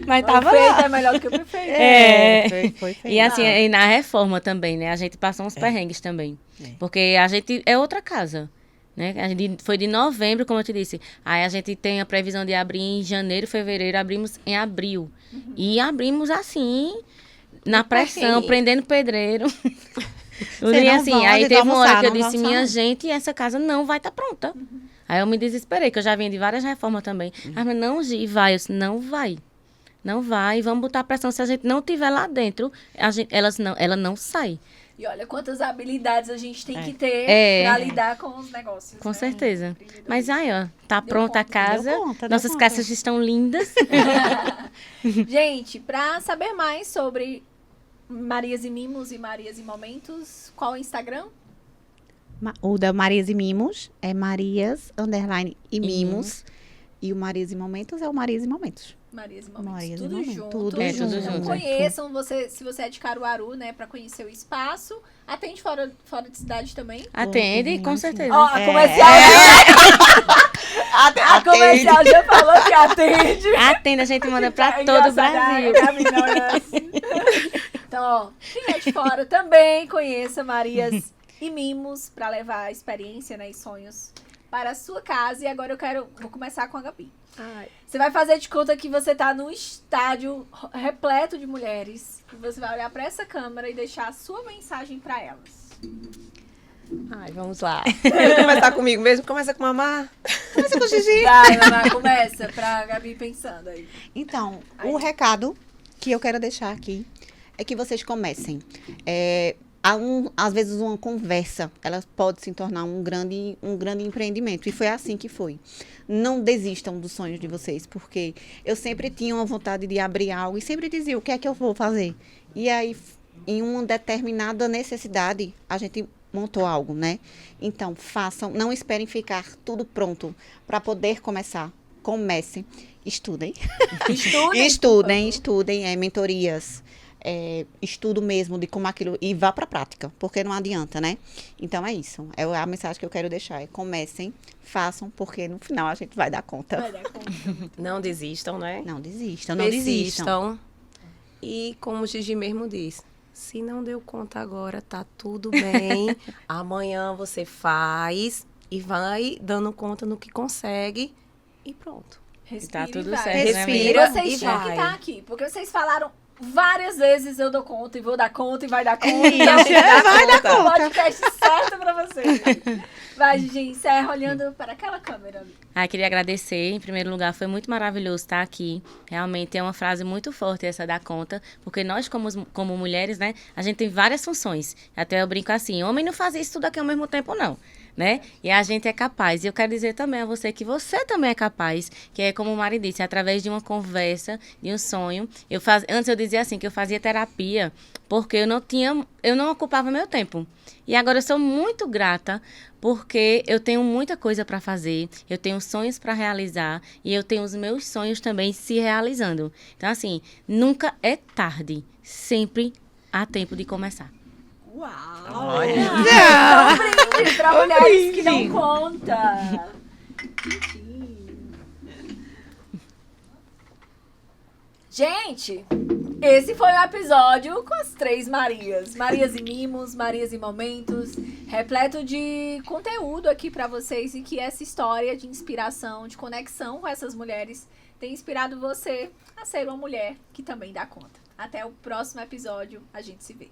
Mas tava Perfeito lá. é melhor do que o perfeito. É. Foi feio. E assim, e na reforma também, né? A gente passou uns perrengues também. Porque a gente é outra casa. Né? A gente foi de novembro, como eu te disse. Aí a gente tem a previsão de abrir em janeiro, fevereiro, abrimos em abril. E abrimos assim, na pressão, perrengue. prendendo pedreiro. Vocês E não assim, vão, aí eles teve vão uma hora almoçar, que eu não vão disse, almoçar, minha não. gente, essa casa não vai estar pronta. Aí eu me desesperei, que eu já vinha de várias reformas também. Ah, mas não, Gi, vai. Eu disse, não vai. Não vai, vamos botar pressão. Se a gente não tiver lá dentro, ela não sai. E olha quantas habilidades a gente tem que ter É. pra lidar com os negócios. Com né? certeza. Mas aí, ó, tá pronta a conta, casa. deu conta, deu Nossas conta. casas estão lindas. Gente, pra saber mais sobre Marias e Mimos e Marias e Momentos, qual o Instagram? O da Marias e Mimos é Marias, _ e Mimos. Mimos. E o Marias e Momentos é o Marias e Momentos. Marias e Momentos. Marias e tudo Momentos, junto. tudo É, tudo Então, junto. conheçam, se você é de Caruaru, né, pra conhecer o espaço. Atende fora de cidade também. Atende, com certeza. Ó, a comercial, a comercial já falou que atende. Atende, a gente manda pra É todo o engraçado, Brasil. a Gabi não é assim. Então, ó, quem é de fora também conheça Marias e Mimos pra levar a experiência, né, e sonhos para a sua casa. E agora vou começar com a Gabi. Você vai fazer de conta que você tá num estádio repleto de mulheres. E você vai olhar pra essa câmera e deixar a sua mensagem pra elas. Ai, vamos lá. Quer começar comigo mesmo? Começa com mamá. Começa com o Gigi. Vai, Mamá, começa pra Gabi pensando aí. Então, o recado que eu quero deixar aqui é que vocês comecem. Às vezes uma conversa, ela pode se tornar um grande empreendimento. E foi assim que foi. Não desistam dos sonhos de vocês, porque eu sempre tinha uma vontade de abrir algo e sempre dizia, o que é que eu vou fazer? E aí, em uma determinada necessidade, a gente montou algo, né? Então, façam, não esperem ficar tudo pronto para poder começar. Comecem, estudem. Estudem, mentorias. Estudo mesmo de como aquilo e vá para a prática, porque não adianta, né? Então é isso. É a mensagem que eu quero deixar. Comecem, façam, porque no final a gente vai dar conta. Vai dar conta. Não desistam, né? Não desistam, não desistam. Persistam. E como o Gigi mesmo diz, se não deu conta agora, tá tudo bem. Amanhã você faz e vai dando conta no que consegue e pronto. Respira Tá tudo e vai. certo, né, Respira E vocês e tinham que vai. estar aqui, porque vocês falaram várias vezes eu dou conta e vou dar conta e vai dar conta. Isso, Então, vai dar o conta. podcast certo pra vocês. Vai, Gigi, encerra olhando para aquela câmera ali. Queria agradecer. Em primeiro lugar, foi muito maravilhoso estar aqui. Realmente é uma frase muito forte essa da conta, porque nós, como mulheres, né, a gente tem várias funções. Até eu brinco assim, homem não faz isso tudo aqui ao mesmo tempo, não. Né? E a gente é capaz. E eu quero dizer também a você que você também é capaz, que é como o Mari disse, através de uma conversa, de um sonho. Antes eu dizia assim, que eu fazia terapia porque eu não ocupava meu tempo. E agora eu sou muito grata porque eu tenho muita coisa para fazer, eu tenho sonhos para realizar e eu tenho os meus sonhos também se realizando. Então, assim, nunca é tarde, sempre há tempo de começar. Uau! Um brinde pra mulheres que dão conta. Gente, esse foi o episódio com as 3 Marias. Marias e Mimos, Marias e Momentos, repleto de conteúdo aqui pra vocês e que essa história de inspiração, de conexão com essas mulheres tem inspirado você a ser uma mulher que também dá conta. Até o próximo episódio. A gente se vê.